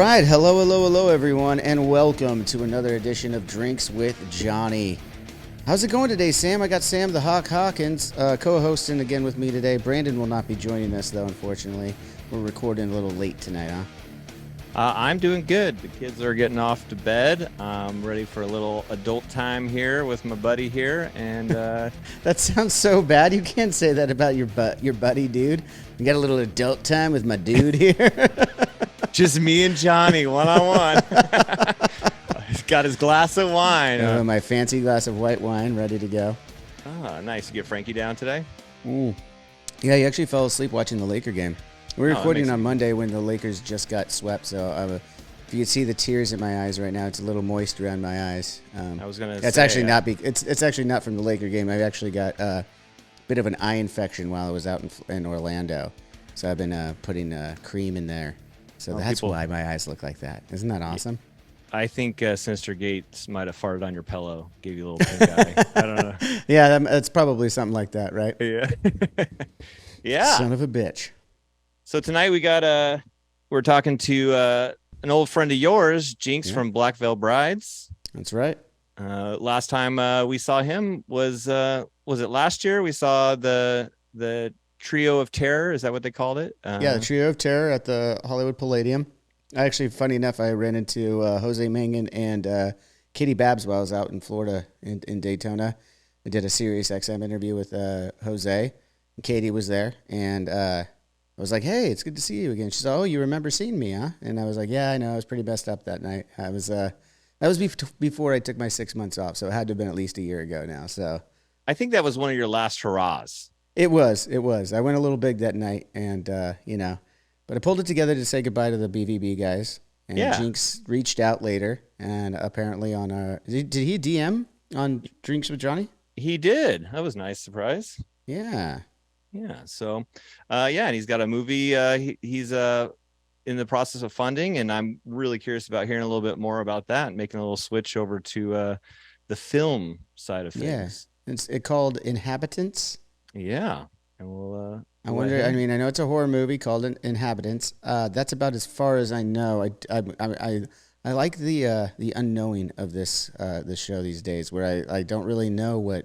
right, hello, everyone, and welcome to another edition of Drinks with Johnny. How's it going today, Sam? I got Sam the Hawk Hawkins co-hosting again with me today. Brandon will not be joining us, though, unfortunately. We're recording a little late tonight, huh? I'm doing good. The kids are getting off to bed. I'm ready for a little adult time here with my buddy here, and that sounds so bad. You can't say that about your buddy, dude. You got a little adult time with my dude here. Just me and Johnny, one-on-one. He's got his glass of wine. My fancy glass of white wine ready to go. Oh, nice. You get Frankie down today? Yeah, he actually fell asleep watching the Laker game. We're recording on Monday when the Lakers just got swept, so if you can see the tears in my eyes right now, it's a little moist around my eyes. I was gonna. It's actually not. It's actually not from the Laker game. I actually got a bit of an eye infection while I was out in Orlando, so I've been putting cream in there. So that's why my eyes look like that. Isn't that awesome? I think Sinister Gates might have farted on your pillow, gave you a little pink eye. I don't know. Yeah, that's probably something like that, right? Yeah. Yeah. Son of a bitch. So tonight we're talking to an old friend of yours, Jinxx from Black Veil Brides. That's right. Last time we saw him was it last year? We saw the Trio of Terror. Is that what they called it? Yeah, the Trio of Terror at the Hollywood Palladium. Actually, funny enough, I ran into Jose Mangan and Katie Babbs while I was out in Florida in Daytona. I did a Sirius XM interview with Jose. Katie was there, and I was like, "Hey, it's good to see you again." She said, "Oh, you remember seeing me, huh?" And I was like, "Yeah, I know. I was pretty messed up that night. That was before I took my 6 months off, so it had to have been at least a year ago now." So I think that was one of your last hurrahs. It was. I went a little big that night, and but I pulled it together to say goodbye to the BVB guys. And Jinxx reached out later, and apparently on did he DM on Drinks with Johnny? He did. That was a nice surprise. Yeah. Yeah. So, and he's got a movie. He's in the process of funding, and I'm really curious about hearing a little bit more about that and making a little switch over to the film side of things. Yeah. It's called Inhabitants. Yeah. And we'll I wonder. I mean, I know it's a horror movie called Inhabitants. That's about as far as I know. I like the unknowing of this show these days, where I don't really know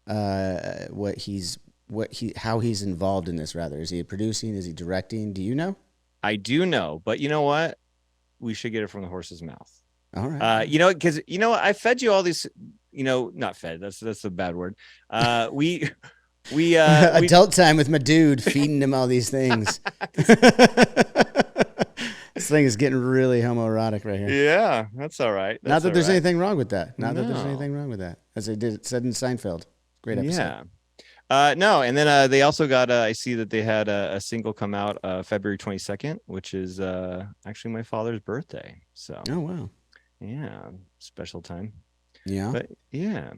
how he's involved in this. Rather, is he producing? Is he directing? Do you know? I do know, but you know what? We should get it from the horse's mouth. All right. Because I fed you all these. Not fed. That's a bad word. We adult time with my dude, feeding him all these things. This thing is getting really homoerotic right here. Yeah, that's all right. Not that there's anything wrong with that. Not that there's anything wrong with that. As they said in Seinfeld. Great episode. Yeah. No, and then they also got. I see that they had a single come out February 22nd, which is actually my father's birthday. So. Oh wow. Yeah, special time. Yeah. But yeah,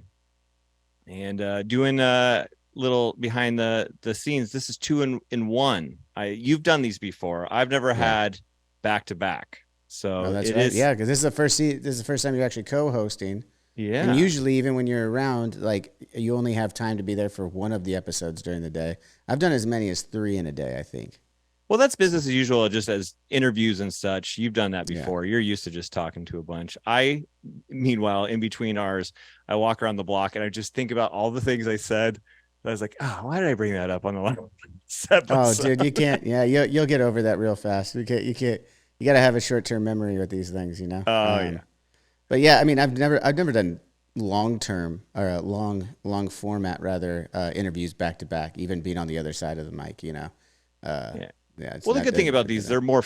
and doing little behind the scenes. This is 2 in 1. You've done these before. I've never had back to back. So that's right. Yeah, because this is the first time you're actually co-hosting. Yeah. And usually, even when you're around, like, you only have time to be there for one of the episodes during the day. I've done as many as 3 in a day, I think. Well, that's business as usual, just as interviews and such. You've done that before. Yeah. You're used to just talking to a bunch. Meanwhile, in between ours, I walk around the block and I just think about all the things I said. I was like, oh, why did I bring that up on the last episode? Oh, dude, you can't. Yeah, you'll get over that real fast. You can't. You got to have a short-term memory with these things, you know. Oh yeah. But yeah, I mean, I've never done long-term or long format rather interviews back to back, even being on the other side of the mic, you know. Yeah. Well, the good thing about these, they're more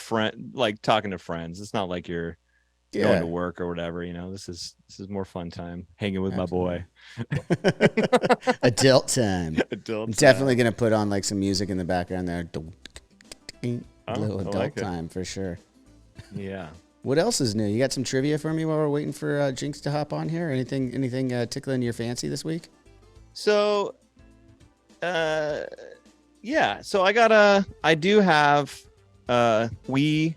like talking to friends. It's not like you're going to work or whatever, you know. This is more fun time hanging with my boy. Adult time. I'm definitely gonna put on like some music in the background there. A little adult time for sure. Yeah. What else is new? You got some trivia for me while we're waiting for Jinxx to hop on here? Anything tickling your fancy this week? So, yeah. So I do have. We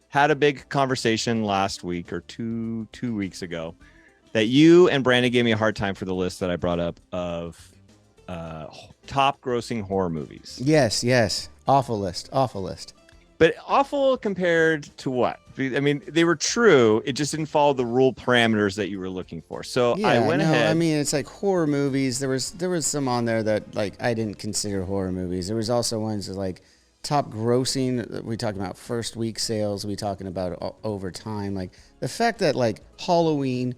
had a big conversation last week or two weeks ago that you and Brandon gave me a hard time for the list that I brought up of top grossing horror movies. Yes. Awful list. But awful compared to what? I mean, they were true. It just didn't follow the rule parameters that you were looking for. So I Yeah, went no, I ahead. mean it's like horror movies. There was some on there that like I didn't consider horror movies. There was also ones that like top grossing. We talking about first week sales. We talking about over time. Like the fact that like Halloween,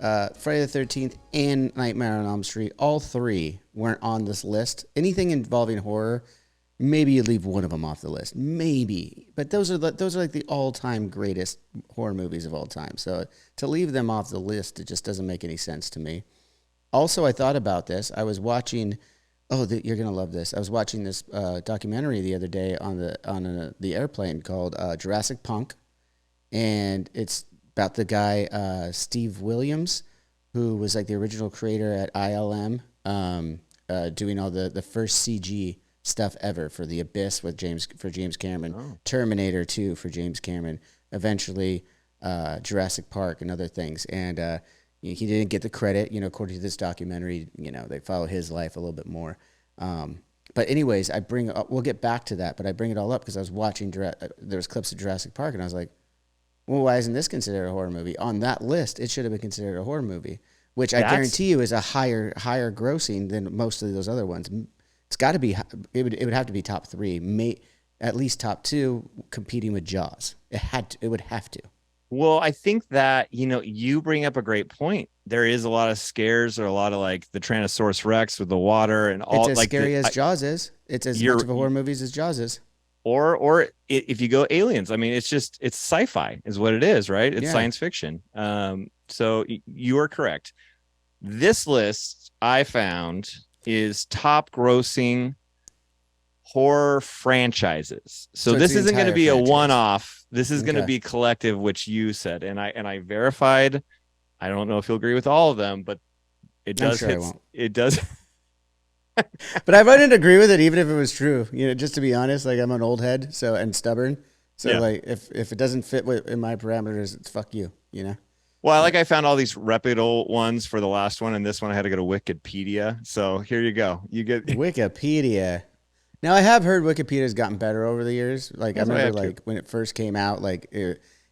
Friday the 13th, and Nightmare on Elm Street, all three weren't on this list. Anything involving horror, maybe you leave one of them off the list, maybe. But those are like the all-time greatest horror movies of all time. So to leave them off the list, it just doesn't make any sense to me. Also, I thought about this. I was watching. Oh, you're gonna love this. I was watching this documentary the other day on the airplane called Jurassic Punk, and it's about the guy Steve Williams, who was like the original creator at ILM, doing all the first CG stuff ever for The Abyss with James Cameron, Oh. Terminator 2 for James Cameron, eventually Jurassic Park and other things. And he didn't get the credit, according to this documentary. They follow his life a little bit more. But anyways, we'll get back to that, but I bring it all up because I was watching, there was clips of Jurassic Park, and I was like, well, why isn't this considered a horror movie? On that list, it should have been considered a horror movie, which I guarantee you is a higher grossing than most of those other ones. It's got to be, it would have to be top three, at least top two, competing with Jaws. It would have to. Well, I think that, you bring up a great point. There is a lot of scares, or a lot of like the Tyrannosaurus Rex with the water and all. It's as like scary as Jaws is. It's as much of a horror movie as Jaws is. Or if you go aliens, I mean, it's sci-fi is what it is, right? It's science fiction. So you are correct. This list I found is top grossing horror franchises. So this isn't going to be a one-off. This is going to be collective, which you said, and I verified. I don't know if you'll agree with all of them, but it does hit. It does. But I wouldn't agree with it even if it was true. Just to be honest, like I'm an old head, and stubborn. So like if it doesn't fit in my parameters, it's fuck you. Well, I found all these reputable ones for the last one, and this one I had to go to Wikipedia. So here you go. You get Wikipedia. Now I have heard Wikipedia's gotten better over the years. Like I remember, when it first came out,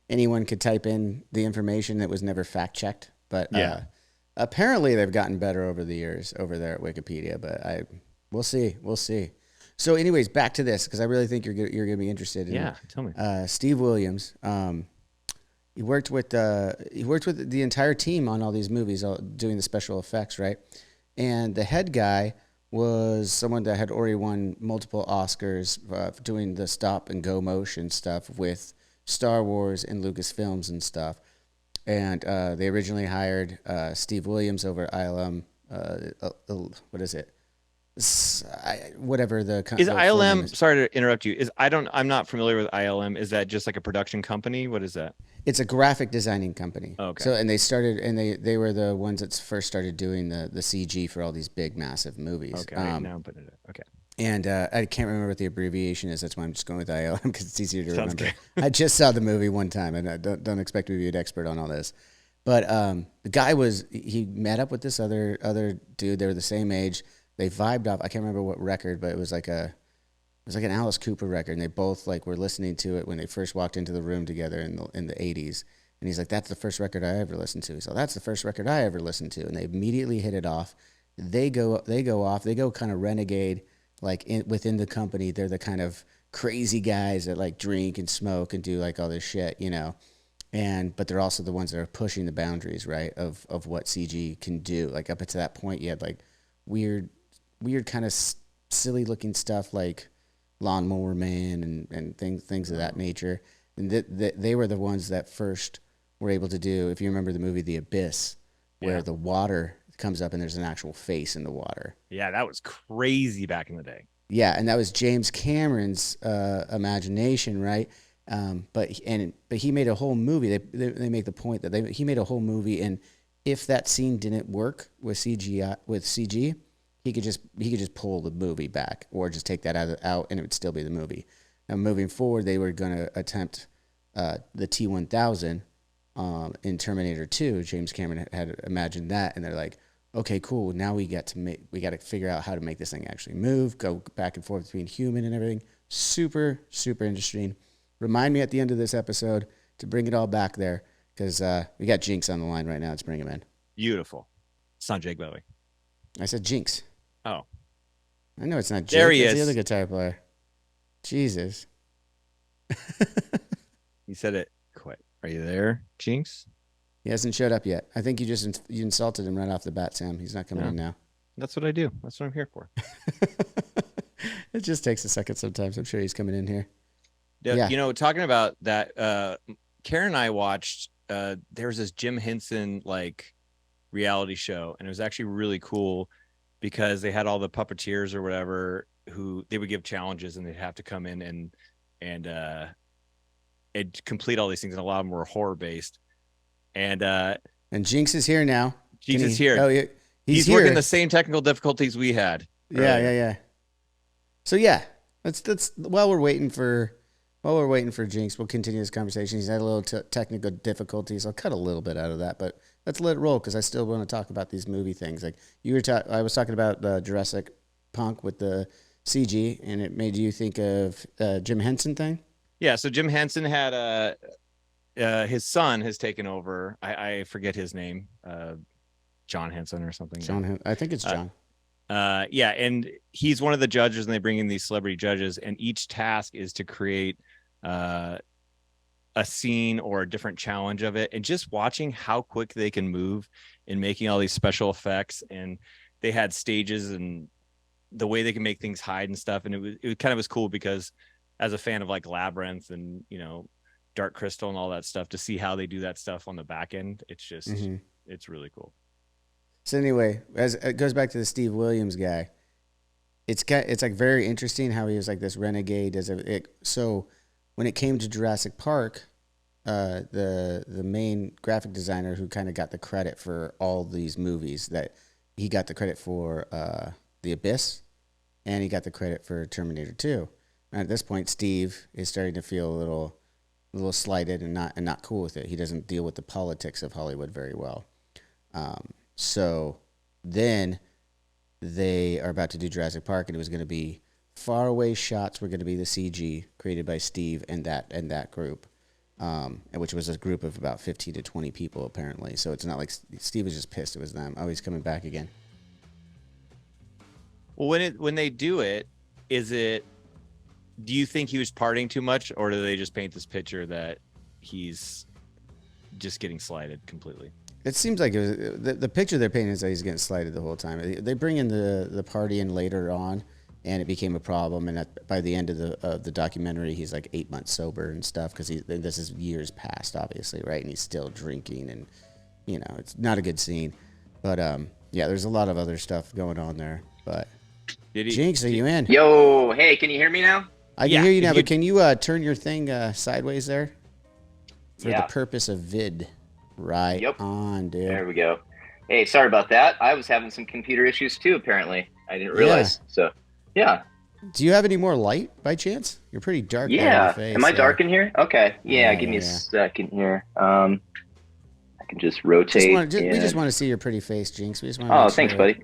anyone could type in the information that was never fact checked. But apparently they've gotten better over the years over there at Wikipedia. But we'll see. So, anyways, back to this because I really think you're gonna be interested in. Yeah, tell me. Steve Williams. He worked with the entire team on all these movies, doing the special effects, right? And the head guy was someone that had already won multiple Oscars doing the stop and go motion stuff with Star Wars and Lucasfilms and stuff. And they originally hired Steve Williams over ILM. What is it? Whatever the is ILM. Sorry to interrupt you. I'm not familiar with ILM. Is that just like a production company? What is that? It's a graphic designing company. Okay. So they were the ones that first started doing the CG for all these big massive movies. Okay. Now I'm putting it. Okay. And I can't remember what the abbreviation is. That's why I'm just going with ILM because it's easier to remember. I just saw the movie one time, and I don't expect to be an expert on all this. But the guy he met up with this other dude. They were the same age. They vibed off. I can't remember what record, but it was like an Alice Cooper record, and they both were listening to it when they first walked into the room together in the 80s. And he's like, "That's the first record I ever listened to." He's like, "That's the first record I ever listened to." And they immediately hit it off. They go off. They go kind of renegade, within the company. They're the kind of crazy guys that drink and smoke and do all this shit, but they're also the ones that are pushing the boundaries, right, of what CG can do. Up until that point, you had weird kind of silly looking stuff like Lawnmower Man and things of that nature. And they were the ones that first were able to do, if you remember the movie The Abyss, where the water comes up and there's an actual face in the water. Yeah, that was crazy back in the day. Yeah, and that was James Cameron's imagination, right? But he made a whole movie. They make the point that he made a whole movie, and if that scene didn't work with CG, he could just pull the movie back or just take that out, and it would still be the movie. Now, moving forward, they were going to attempt the T-1000 in Terminator 2. James Cameron had imagined that, and they're like, okay, cool. Now we got to figure out how to make this thing actually move, go back and forth between human and everything. Super, super interesting. remind me at the end of this episode to bring it all back there because we got Jinxx on the line right now. Let's bring him in. Beautiful. It's not Jake Bowie. I said Jinxx. Oh. I know it's not Jake. There he it's is. the other guitar player. Jesus. You said it quick. Are you there, Jinxx? He hasn't showed up yet. I think you you insulted him right off the bat, Sam. He's not coming in now. That's what I do. That's what I'm here for. It just takes a second sometimes. I'm sure he's coming in here. Yeah. You know, talking about that, Karen and I watched, there was this Jim Henson like reality show, and it was actually really cool because they had all the puppeteers or whatever who they would give challenges and they'd have to come in and complete all these things, and a lot of them were horror based. And Jinxx is here now. Jinxx is here. Oh, yeah. He's here. working the same technical difficulties we had. Yeah. So yeah, that's while we're waiting for Jinxx, we'll continue this conversation. He's had a little technical difficulties. I'll cut a little bit out of that, but let's let it roll because I still want to talk about these movie things. Like I was talking about the Jurassic Punk with the CG, and it made you think of Jim Henson thing. Yeah. So Jim Henson had his son has taken over. I forget his name. John Henson or something. I think it's John. Yeah, and he's one of the judges, and they bring in these celebrity judges, and each task is to create a scene or a different challenge of it. And just watching how quick they can move in making all these special effects, and they had stages and the way they can make things hide and stuff. And it kind of was cool because as a fan of like Labyrinth and Dark Crystal and all that stuff, to see how they do that stuff on the back end, it's just it's really cool. So anyway, as it goes back to the Steve Williams guy, it's like very interesting how he was like this renegade. So when it came to Jurassic Park, the main graphic designer who kind of got the credit for all these movies, that he got the credit for The Abyss, and he got the credit for Terminator 2. And at this point, Steve is starting to feel a little slighted and not cool with it. He doesn't deal with the politics of Hollywood very well. So then they are about to do Jurassic Park, and it was going to be faraway shots were going to be the CG created by Steve and that group, which was a group of about 15 to 20 people apparently. So it's not like Steve was just pissed it was them. Oh, he's coming back again. Well, when they do it, do you think he was partying too much, or do they just paint this picture that he's just getting slighted completely? It seems like it was, the picture they're painting is that he's getting slighted the whole time. They bring in the party in later on, and it became a problem. And by the end of the documentary, he's like 8 months sober and stuff because this is years past, obviously, right? And he's still drinking, and it's not a good scene. But yeah, there's a lot of other stuff going on there. But Jinxx, are you in? Yo, hey, can you hear me now? I can hear you now, but can you turn your thing sideways there for the purpose of vid? Right on, dude. There we go. Hey, sorry about that. I was having some computer issues too, apparently. I didn't realize. So, yeah. Do you have any more light by chance? You're pretty dark. Yeah. In the face, Am I dark in here? Okay. Yeah, give me a second here. I can just rotate. We just want to see your pretty face, Jinxx. We just want to thanks, buddy.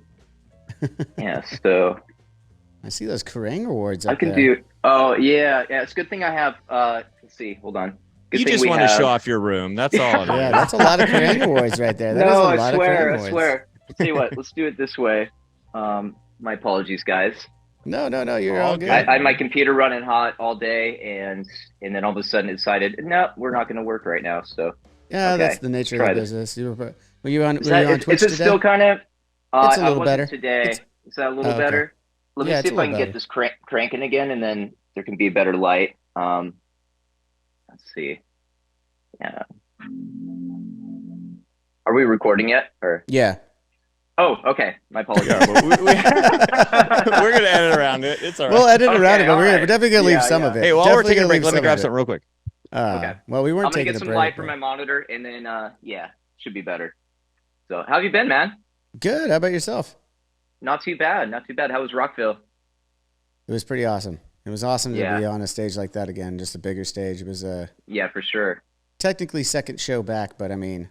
Yeah, so. I see those Kerrang awards up I can there. do. Oh, yeah. It's a good thing I have. Let's see. Hold on. You just want to show off your room. That's all. Yeah, that's a lot of Kerrang awards right there. I swear. Tell you what, let's do it this way. My apologies, guys. No, you're all good. I had my computer running hot all day, and then all of a sudden it decided, no, we're not going to work right now. So yeah, that's the nature of the business. Were you on Twitch today? Is it still kind of? It's a little better today. Is that a little better? Let me see if I can get this cranking again, and then there can be better light. Let's see. Yeah. Are we recording yet? Or yeah. Oh, okay. My apologies. Yeah, we're gonna edit around it. It's all right. We'll edit around it, but we're definitely gonna leave some of it. Hey, while we're taking a break, let me grab something real quick. Okay. Well, we weren't I'm gonna taking get some a break, light from my monitor, and then should be better. So, how have you been, man? Good. How about yourself? Not too bad. How was Rockville? It was pretty awesome. It was awesome to be on a stage like that again, just a bigger stage. It was for sure. Technically second show back, but I mean,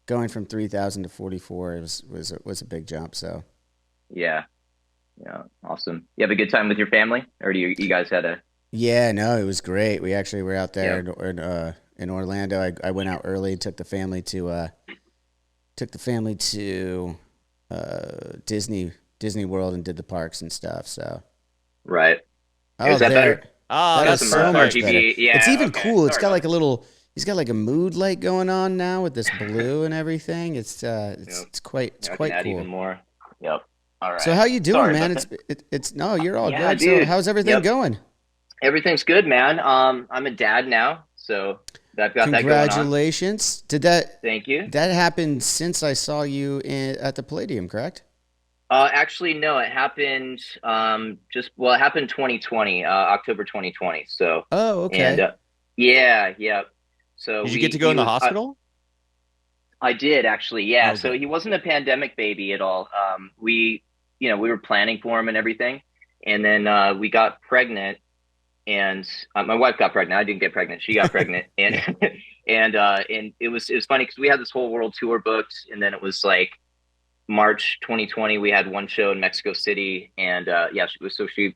going from 3,000 to 44 was a big jump. So yeah, awesome. You have a good time with your family, or do you guys had a Yeah, no, it was great. We actually were out there Yep. in Orlando. I went out early, took the family to Disney World and did the parks and stuff. So Right. oh, Is that better? Oh, that Got is that's some so much perfect. better. RGB. It's Yeah. even Okay. cool. It's Sorry got about like a that. little. He's got like a mood light going on now with this blue and everything. Yep. It's I can quite add cool. even more. Yep. All So right. how you doing, Sorry man? about that. It's no, you're all Yeah, good. So dude. how's everything Yep. going? Everything's good, man. I'm a dad now, so I've got that going on. Congratulations. Thank you. That happened since I saw you at the Palladium, correct? Actually, no, it happened it happened 2020, October 2020. So, Oh, and okay. yeah, yeah. So Did you get to go he in the was hospital? I did actually, yeah. Oh, So good. he wasn't a pandemic baby at all. We were planning for him and everything, and then we got pregnant, and my wife got pregnant. I didn't get pregnant; she got pregnant, and Yeah. and it was funny because we had this whole world tour booked, and then it was like March 2020. We had one show in Mexico City, and yeah,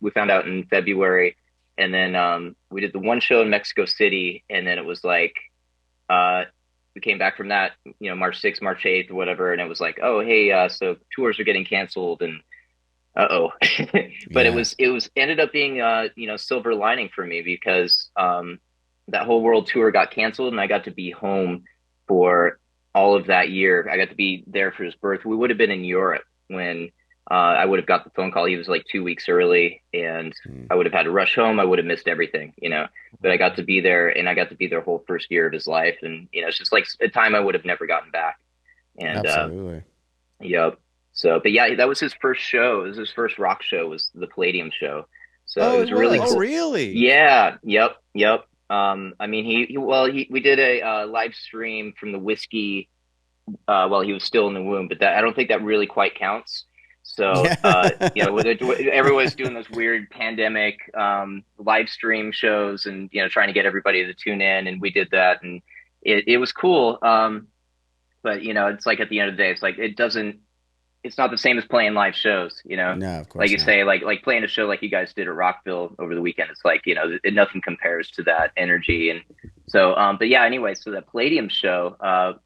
we found out in February, and then we did the one show in Mexico City, and then it was like uh, we came back from that, March 6th, March 8th, or whatever, and it was like, oh, hey, so tours are getting canceled, and uh-oh. But it Yeah. was it was ended up being silver lining for me because that whole world tour got canceled and I got to be home for all of that year. I got to be there for his birth. We would have been in Europe when I would have got the phone call. He was like 2 weeks early and Mm, I would have had to rush home. I would have missed everything. But I got to be there and I got to be there whole first year of his life. And, it's just like a time I would have never gotten back. And absolutely. yep. So, but yeah, that was his first show. It was his first rock show. Was the Palladium show. So it Oh, it was a really Oh, was. cool. really? Yeah. Yep. Yep. I mean, we did a live stream from the whiskey while he was still in the womb, but I don't think that really quite counts. So, Yeah. everyone's doing those weird pandemic live stream shows, and trying to get everybody to tune in, and we did that, and it was cool. But it's like at the end of the day, it's like it's not the same as playing live shows. No, of Like course you not. say, like playing a show like you guys did at Rockville over the weekend. It's like, nothing compares to that energy. And so, but yeah, anyway, so that Palladium show,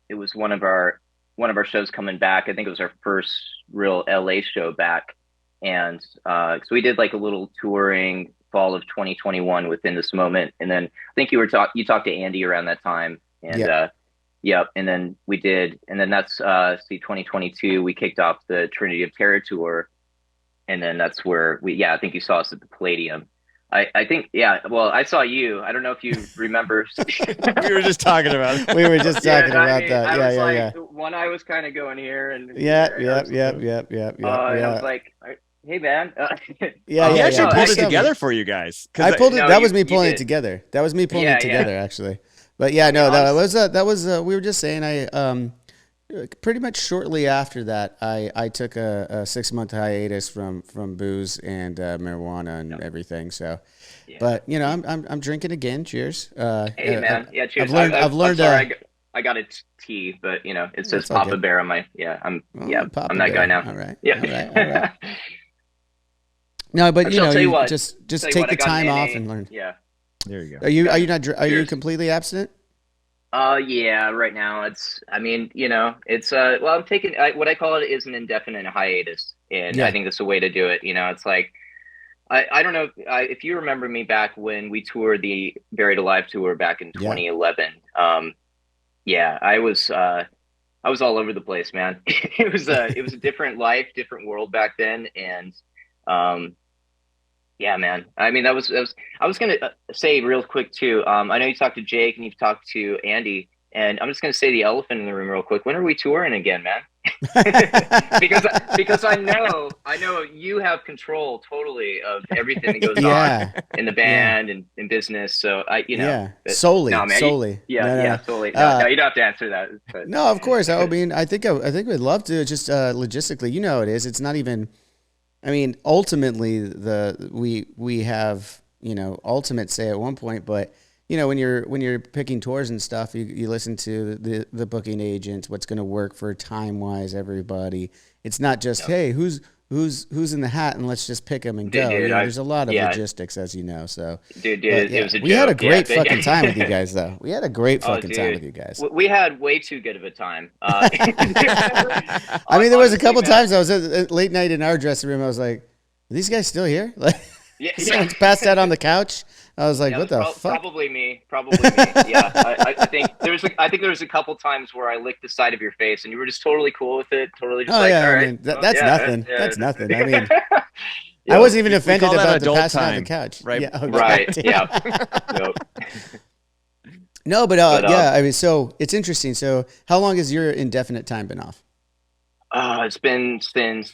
it was one of our shows coming back. I think it was our first real LA show back. And so we did like a little touring fall of 2021 within this moment. And then I think you talked to Andy around that time. And Yeah. yep. And then we did, and then that's 2022. We kicked off the Trinity of Terror tour, and then that's where I think you saw us at the Palladium. I think, yeah. Well, I saw you. I don't know if you remember. We were just talking about it. We were just Yeah, talking I about mean, that. I Yeah, was yeah, like, yeah. one eye was kind of going here, and Yeah, I yep, was, yep, yep, yep, yep, and I was yeah. like, hey man, Yeah, He yeah, actually yeah. no, pulled That's it actually, something. together for you guys. I Because pulled it. no, That was me you pulling it did, together. That was me pulling yeah, it yeah. together, actually. But yeah, I mean, no, honestly, that was. We were just saying. Pretty much shortly after that, I took a 6 month hiatus from booze and marijuana and no, everything. So, yeah. but I'm drinking again. Cheers. Hey man, yeah, I've cheers. learned. I've I'm learned. sorry, I got a tea, but it says That's all Papa good. Bear on my, yeah, Oh, I'm Papa that guy Bear. now. All right. Yeah. All right. All right. No, but Actually, I'll tell you you what. just take I the got an time off NA. and learn. Yeah, there you go. got Are it. you not? Are you Cheers. completely abstinent? Yeah, right now I mean, it's well, I'm taking what I call it is an indefinite hiatus, and I Yeah. think that's a way to do it. It's like I don't know if you remember me back when we toured the Buried Alive tour back in Yeah. 2011. Yeah, I was all over the place, man. It was a different life, different world back then, and um, yeah, man. I mean, I was gonna say real quick too. I know you talked to Jake and you've talked to Andy, and I'm just gonna say the elephant in the room real quick. When are we touring again, man? Because I know you have control totally of everything that goes on Yeah. in the Yeah. band and in business. So Yeah. but no, Solely. man. Solely. Yeah, No, no, yeah, no. totally. No, Uh, no, you don't have to answer that. But no, of course. I mean, I think we'd love to just logistically. You know how it is. It's not even. I mean, ultimately, we have ultimate say at one point, but when you're picking tours and stuff, you listen to the booking agents, what's going to work for time wise, everybody. It's not just no, hey, who's in the hat and let's just pick them and go. Dude, There's a lot of logistics, as you know. So, dude, but, it was a joke. We had a great fucking time with you guys, though. We had a great fucking time with you guys. We had way too good of a time. I mean, there was a couple times I was at late night in our dressing room. I was like, "Are these guys still here?" Like, someone's passed out on the couch. I was like, "What the fuck?" Probably me. Yeah, I think there was a couple times where I licked the side of your face, and you were just totally cool with it. Totally just all right. I mean, that's nothing. That's nothing. I mean, I wasn't even offended about the passing on the couch. Right. Yeah. Okay. Right. Yeah. Nope. No, but yeah. I mean, so it's interesting. So, how long has your indefinite time been off? It's been since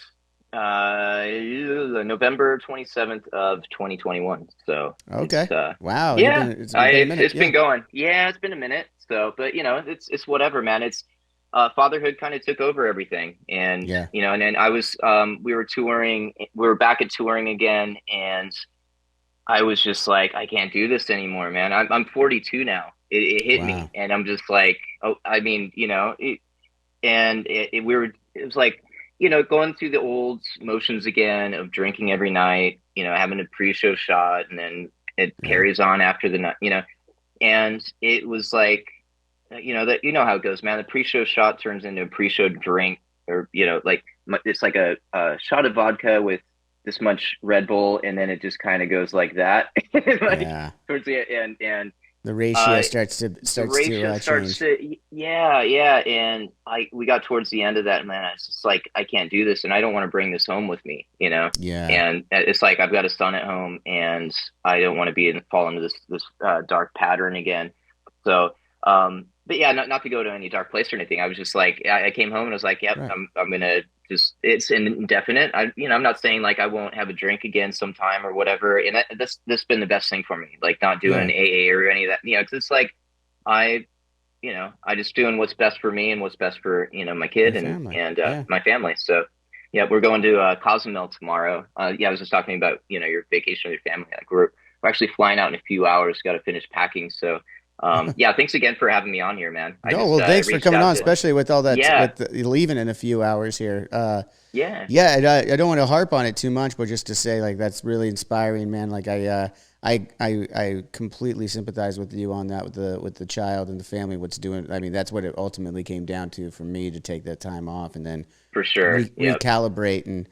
November 27th of 2021. So okay, wow, yeah, it's been going. Yeah, it's been a minute. So, but it's whatever, man. It's fatherhood kind of took over everything, and and then I was we were touring, we were back at touring again, and I was just like, I can't do this anymore, man. I'm 42 now. It hit me, and I'm just like, oh, I mean, it was like, going through the old motions again of drinking every night, having a pre-show shot, and then it carries on after the night, and it was like, that how it goes, man. The pre-show shot turns into a pre-show drink, or, like it's like a shot of vodka with this much Red Bull, and then it just kind of goes like that. Towards the end, and the ratio starts to change. And we got towards the end of that, man. It's just like, I can't do this, and I don't want to bring this home with me, And it's like, I've got a son at home, and I don't want to fall into this dark pattern again. So, but yeah, not to go to any dark place or anything. I was just like, I came home and I was like, yep, right. I'm gonna just, it's indefinite. I'm not saying like I won't have a drink again sometime or whatever. And this has been the best thing for me, like not doing AA or any of that, cause it's like, I just doing what's best for me and what's best for, my kid and my family. So yeah, we're going to Cozumel tomorrow. I was just talking about, your vacation with your family. Like we're actually flying out in a few hours, got to finish packing. So thanks again for having me on here, man. Thanks for coming on, especially with all that, with leaving in a few hours here. I don't want to harp on it too much, but just to say, like, that's really inspiring, man. Like I completely sympathize with you on that, with the child and the family, what's doing. I mean, that's what it ultimately came down to for me, to take that time off and then for sure recalibrate. And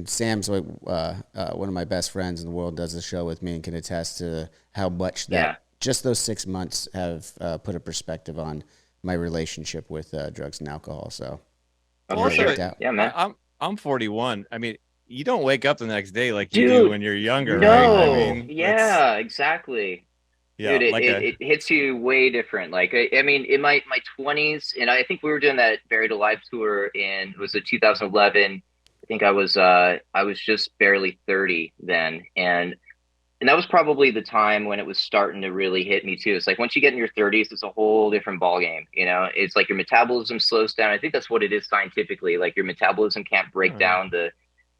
Sam's like one of my best friends in the world, does the show with me and can attest to how much that just those 6 months have put a perspective on my relationship with drugs and alcohol. So yeah, man. I'm 41. I mean, you don't wake up the next day like you do when you're younger, no. Right? I mean, exactly. Yeah, dude, it hits you way different. Like, I mean, in my 20s, and I think we were doing that Buried Alive tour it was 2011. I think I was just barely 30 then, and that was probably the time when it was starting to really hit me too. It's like, once you get in your 30s, it's a whole different ballgame. It's like your metabolism slows down. I think that's what it is scientifically. Like, your metabolism can't break down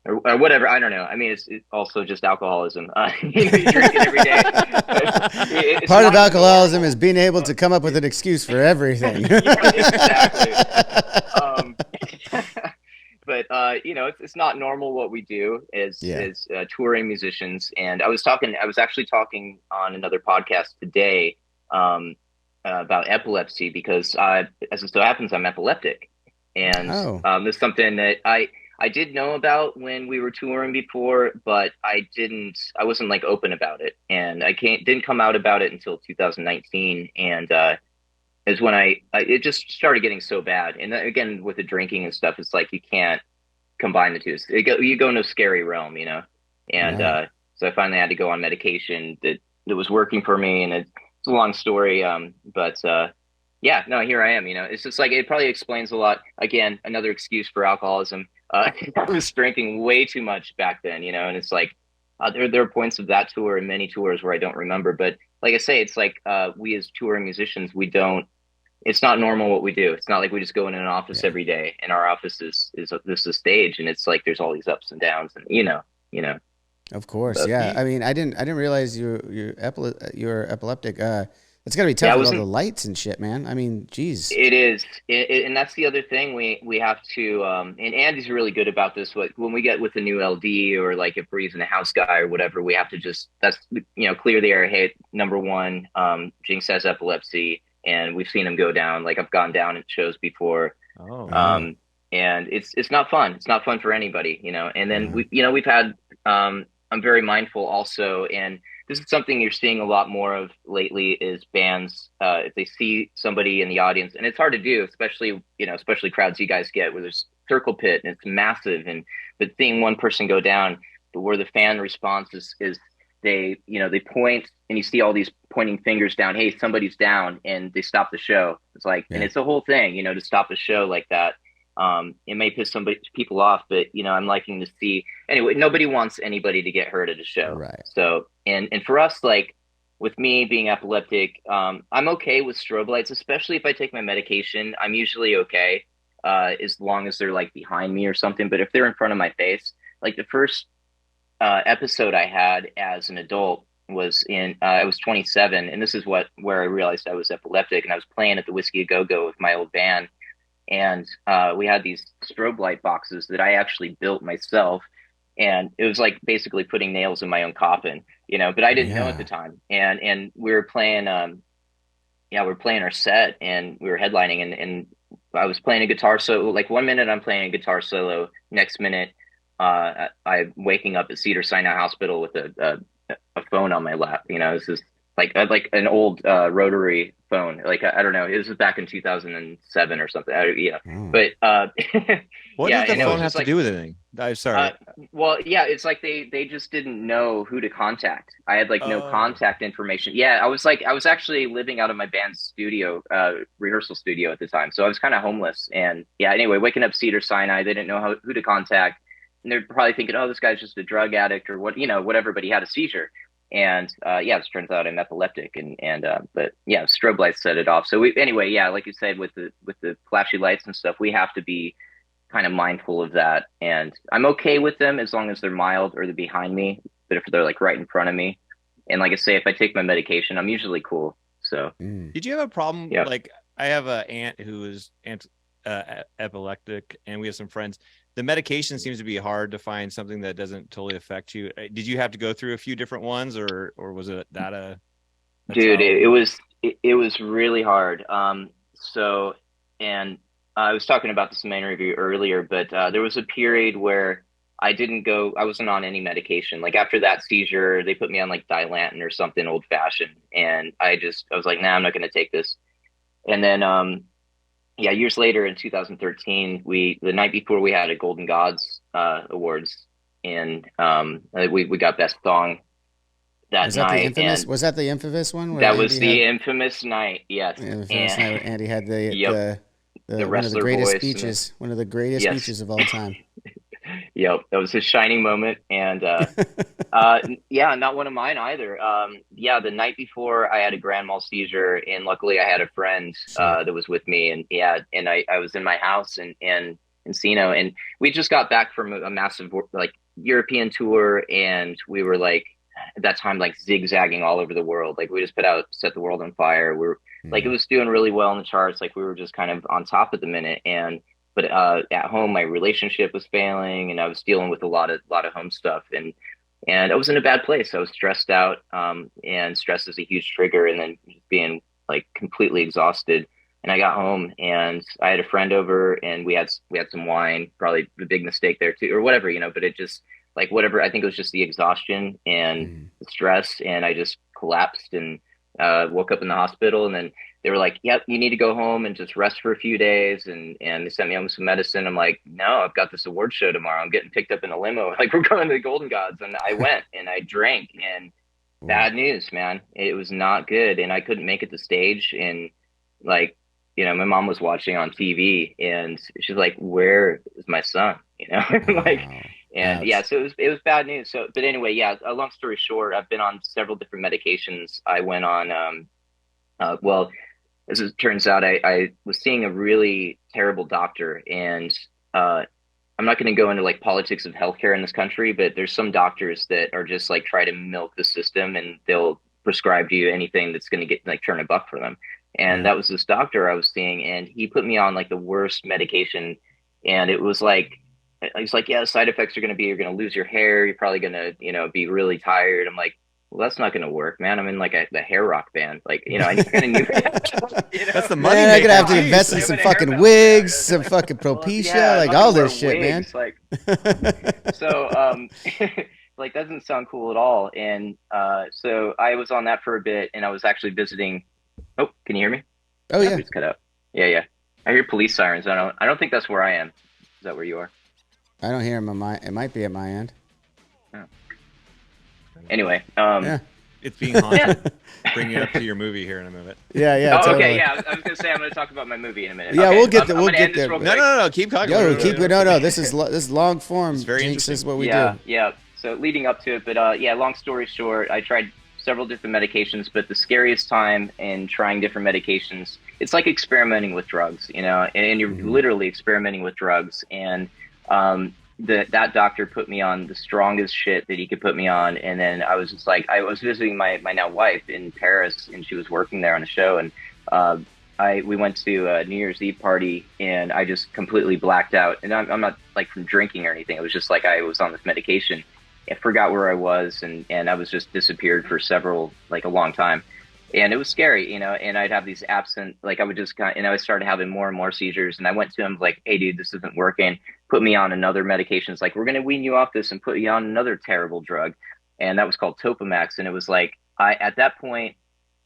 or whatever. I don't know. I mean, it's also just alcoholism. You drink it every day. Part of alcoholism is being able to come up with an excuse for everything. Exactly. But it's not normal what we do as touring musicians. And I was actually talking on another podcast today about epilepsy, because as it so happens, I'm epileptic, and this is something that I did know about when we were touring before, but I wasn't like open about it, and didn't come out about it until 2019, and is when it just started getting so bad. And again, with the drinking and stuff, it's like you can't combine the two. You go in a scary realm, And so I finally had to go on medication that was working for me, and it's a long story. Here I am. It's just like, it probably explains a lot. Again, another excuse for alcoholism. I was drinking way too much back then, and it's like there are points of that tour and many tours where I don't remember. But like I say, it's like we as touring musicians, it's not normal what we do. It's not like we just go in an office every day, and our office is a stage, and it's like there's all these ups and downs, and Of course, I mean, I didn't realize you're epileptic. It's gotta be Yeah, tough with all the lights and shit, man. I mean, geez. it is, and that's the other thing we have to. And Andy's really good about this. When we get with a new LD, or like if we're using a house guy or whatever, we have to just clear the air. Hey, number one, Jinxx has epilepsy, and we've seen him go down. Like I've gone down at shows before. Oh. And it's not fun. It's not fun for anybody, And then we've had. I'm very mindful also, and this is something you're seeing a lot more of lately is bands if they see somebody in the audience, and it's hard to do, especially crowds you guys get where there's circle pit and it's massive, but seeing one person go down, but where the fan response is they point, and you see all these pointing fingers down, hey, somebody's down, and they stop the show. It's like, and it's a whole thing, to stop a show like that. It may piss people off, but I'm liking to see anyway. Nobody wants anybody to get hurt at a show, right? So, and for us, like with me being epileptic, I'm okay with strobe lights, especially if I take my medication. I'm usually okay, as long as they're like behind me or something. But if they're in front of my face, like the first episode I had as an adult was I was 27, and this is where I realized I was epileptic, and I was playing at the Whiskey A Go Go with my old band. And we had these strobe light boxes that I actually built myself. And it was like basically putting nails in my own coffin, but I didn't know at the time. And we were playing, we were playing our set, and we were headlining, and I was playing a guitar solo. Like 1 minute I'm playing a guitar solo. Next minute, I'm waking up at Cedars-Sinai Hospital with a phone on my lap. This is like an old rotary phone. Like I don't know, this was back in 2007 or something. But what did the phone have to do with anything? I'm sorry. Well, yeah, it's like they just didn't know who to contact. I had like no contact information. Yeah, I was actually living out of my band's studio, rehearsal studio at the time, so I was kind of homeless. And yeah, anyway, waking up Cedars-Sinai, they didn't know who to contact, and they're probably thinking, oh, this guy's just a drug addict or whatever. But he had a seizure. And it turns out I'm epileptic, but yeah, strobe lights set it off. So like you said, with the flashy lights and stuff, we have to be kind of mindful of that. And I'm okay with them as long as they're mild or they're behind me. But if they're like right in front of me, and like I say, if I take my medication, I'm usually cool. So, did you have a problem? Yeah. Like I have an aunt who is epileptic, and we have some friends. The medication seems to be hard to find something that doesn't totally affect you. Did you have to go through a few different ones, or was it that a dude? It was really hard. So, and I was talking about this in my interview earlier, but there was a period where I wasn't on any medication. Like after that seizure, they put me on like Dilantin or something old fashioned, and I was like, nah, I'm not going to take this. And then years later in 2013, the night before we had a Golden Gods Awards, and we got Best Song that night. Was that the infamous one? That was the infamous night, yes. Night where Andy had the one of the greatest speeches, one of the greatest speeches of all time. Yep, that was his shining moment, and not one of mine either. The night before I had a grand mal seizure, and luckily I had a friend that was with me, and I was in my house in Encino, and we just got back from a massive like European tour, and we were like at that time like zigzagging all over the world. Like we just put out Set the World on Fire. Like it was doing really well in the charts. Like we were just kind of on top at the minute, but at home, my relationship was failing, and I was dealing with a lot of home stuff, and I was in a bad place. I was stressed out, and stress is a huge trigger, and then being like completely exhausted. And I got home, and I had a friend over, and we had some wine, probably a big mistake there too, or whatever, but it just like whatever. I think it was just the exhaustion and the stress, and I just collapsed and woke up in the hospital, and then they were like, yep, you need to go home and just rest for a few days. And they sent me home with some medicine. I'm like, no, I've got this award show tomorrow. I'm getting picked up in a limo. Like we're going to the Golden Gods. And I went and I drank, and bad news, man. It was not good. And I couldn't make it to stage. And like, my mom was watching on TV, and she's like, where is my son? Like, and so it was bad news. So, but anyway, a long story short, I've been on several different medications. I went on, as it turns out, I was seeing a really terrible doctor, and I'm not going to go into like politics of healthcare in this country, but there's some doctors that are just like try to milk the system, and they'll prescribe you anything that's going to get like turn a buck for them. And that was this doctor I was seeing, and he put me on like the worst medication. And it was like, he's like, yeah, the side effects are going to be, you're going to lose your hair. You're probably going to, you know, be really tired. I'm like, well, that's not going to work, man. I'm in like the hair rock band. Like, you know, I kind of knew. You know? That's the money. Man, I'm gonna have to invest in some fucking wigs, some fucking Propecia, like all this shit, wigs, man. Like, so, like, doesn't sound cool at all. And so I was on that for a bit, and I was actually visiting. Oh, can you hear me? Oh yeah, It's cut out. Yeah. I hear police sirens. I don't think that's where I am. Is that where you are? I don't hear him on my. It might be at my end. Oh. Anyway, Yeah. It's being haunted. Bring you up to your movie here in a minute. Yeah. Oh, totally. okay. Yeah, I was gonna say I'm gonna talk about my movie in a minute. Yeah, Okay, we'll get there. I'm We'll gonna get end this there. real No, quick. keep talking. Yo, keep it. No. This is long form. It's very Jinxx is what we Yeah. do. So leading up to it, but yeah, long story short, I tried several different medications, but the scariest time in trying different medications, it's like experimenting with drugs, you know, and you're literally experimenting with drugs. And that doctor put me on the strongest shit that he could put me on. And then I was just like, I was visiting my now wife in Paris, and she was working there on a show. And we went to a New Year's Eve party, and I just completely blacked out. And I'm not like from drinking or anything. It was just like I was on this medication. I forgot where I was, and I was just disappeared for a long time. And it was scary, you know, and I'd have these absent, like I would just I started having more and more seizures. And I went to him like, hey, dude, this isn't working. Put me on another medication. It's like, we're going to wean you off this and put you on another terrible drug. And that was called Topamax. And it was like, at that point,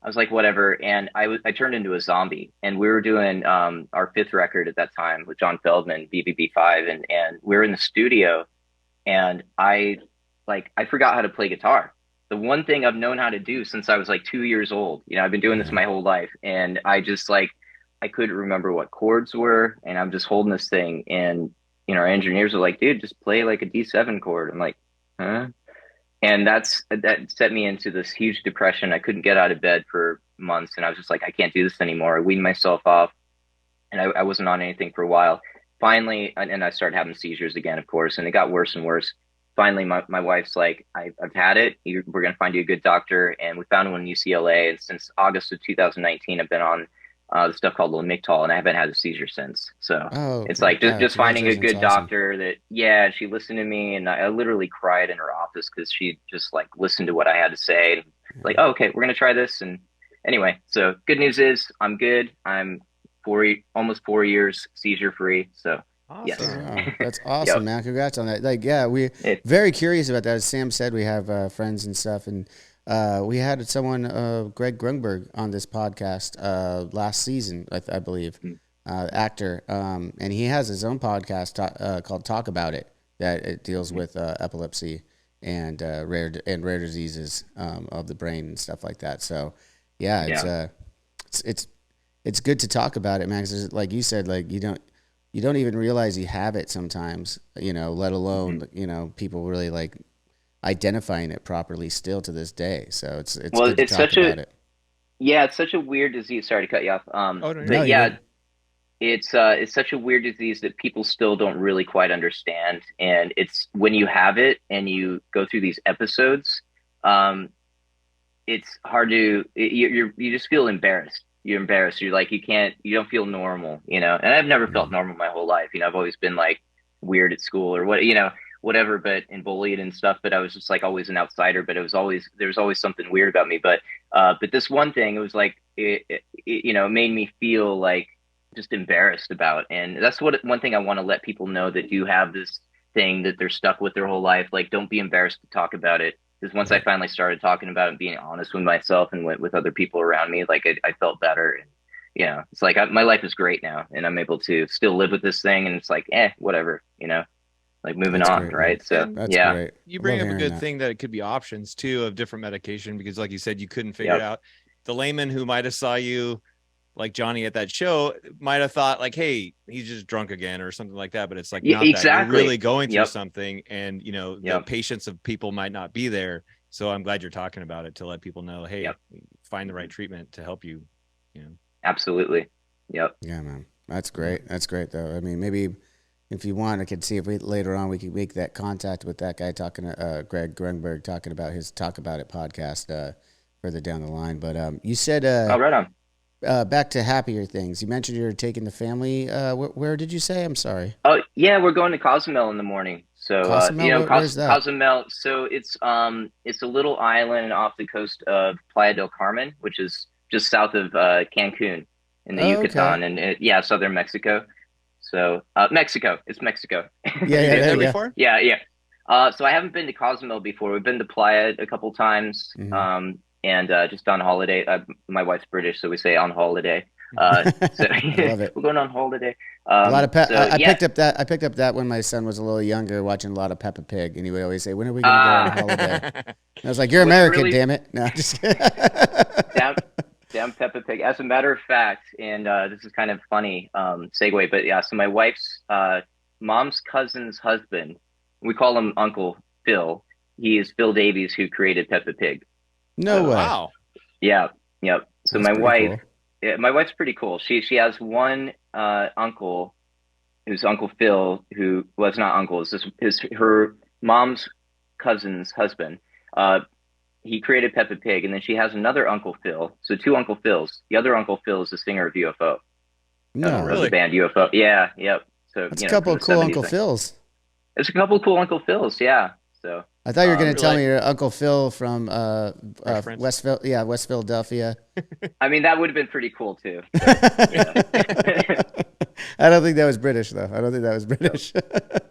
I was like, whatever. And I turned into a zombie. And we were doing our fifth record at that time with John Feldman, BBB5. And we were in the studio, and I forgot how to play guitar. The one thing I've known how to do since I was like 2 years old. You know, I've been doing this my whole life. And I just I couldn't remember what chords were. And I'm just holding this thing. And, you know, our engineers are like, dude, just play like a D7 chord. I'm like, huh? And that set me into this huge depression. I couldn't get out of bed for months. And I was just like, I can't do this anymore. I weaned myself off, and I wasn't on anything for a while. Finally, and I started having seizures again, of course, and it got worse and worse. Finally, my wife's like, I've had it. We're going to find you a good doctor. And we found one in UCLA. And since August of 2019, I've been on the stuff called Lamictal, and I haven't had a seizure since. So it's like just finding a good doctor that, yeah, she listened to me. And I literally cried in her office because she just like listened to what I had to say. And like, oh, okay, we're going to try this. And anyway, so good news is I'm good. I'm almost 4 years seizure free. So awesome. yes. Wow, that's awesome, man. Congrats on that. Like, yeah, we're very curious about that. As Sam said, we have friends and stuff, and we had someone, Greg Grunberg, on this podcast last season, I believe, actor, and he has his own podcast called Talk About It that it deals with epilepsy and rare diseases of the brain and stuff like that. So, yeah, it's good to talk about it, man. 'Cause like you said, like you don't even realize you have it sometimes, you know, let alone, you know, people really like identifying it properly still to this day. So it's good to talk about it. Yeah, it's such a weird disease. Sorry to cut you off. It's such a weird disease that people still don't really quite understand. And it's when you have it and you go through these episodes, it's hard to, you just feel embarrassed. You're embarrassed. You're like, you don't feel normal, you know? And I've never felt normal my whole life. You know, I've always been like weird at school or whatever, and bullied and stuff. But I was just like always an outsider, but there was always something weird about me. But this one thing, it was like, it made me feel like just embarrassed about. And that's one thing I want to let people know that do have this thing that they're stuck with their whole life. Like, don't be embarrassed to talk about it. Because once I finally started talking about it and being honest with myself and with other people around me, like I felt better. And, you know, it's like my life is great now, and I'm able to still live with this thing. And it's like, whatever, you know, like moving on. Great, right. So, yeah. Great. You bring up a good thing that it could be options too of different medication, because like you said, you couldn't figure it out. The layman who might have saw you like Johnny at that show might have thought like, hey, he's just drunk again or something like that. But it's like, not exactly. That. You're really going through something, and you know, the patience of people might not be there. So I'm glad you're talking about it to let people know, hey, find the right treatment to help you, you know? Absolutely. Yep. Yeah, man. That's great. That's great though. I mean, maybe if you want, I could see if later on we could make that contact with that guy talking to Greg Grunberg, talking about his Talk About It podcast. further down the line. But you said Oh, right on. back to happier things. You mentioned you were taking the family. Where did you say? I'm sorry. Oh, yeah, we're going to Cozumel in the morning. So, Cozumel. Where's that? Cozumel. So it's a little island off the coast of Playa del Carmen, which is just south of Cancun in the Oh, Yucatan, okay. and southern Mexico. So, Mexico. It's Mexico. Yeah, You yeah, been there there you go. before? Yeah, yeah. So I haven't been to Cozumel before. We've been to Playa a couple times, Hmm. and just on holiday. My wife's British, so we say on holiday. So I love it. we're going on holiday. A lot of So I yeah. picked up that. I picked up that when my son was a little younger, watching a lot of Peppa Pig, and he would always say, "When are we going to go on holiday?" And I was like, "You're What's American, really damn it!" No, just kidding. down, down Peppa Pig. As a matter of fact, and this is kind of funny segue, but yeah. So my wife's mom's cousin's husband, we call him Uncle Phil. He is Phil Davies, who created Peppa Pig. No So way. Wow. yeah, yep. So That's my pretty wife, cool. yeah, my wife's pretty cool. She has one uncle who's Uncle Phil, who was not uncle. Is this her mom's cousin's husband? Uh, he created Peppa Pig, and then she has another Uncle Phil. So two Uncle Phils. The other Uncle Phil is the singer of UFO, No, of the Really? band UFO. Yeah, yep. So that's a from couple the of cool 70s Uncle thing. Phils. It's a couple of cool Uncle Phils. Yeah. So I thought you were going to tell Really? me you're Uncle Phil from Fresh Prince? West Philadelphia. I mean that would have been pretty cool too. But, yeah. I don't think that was British, though. I don't think that was British.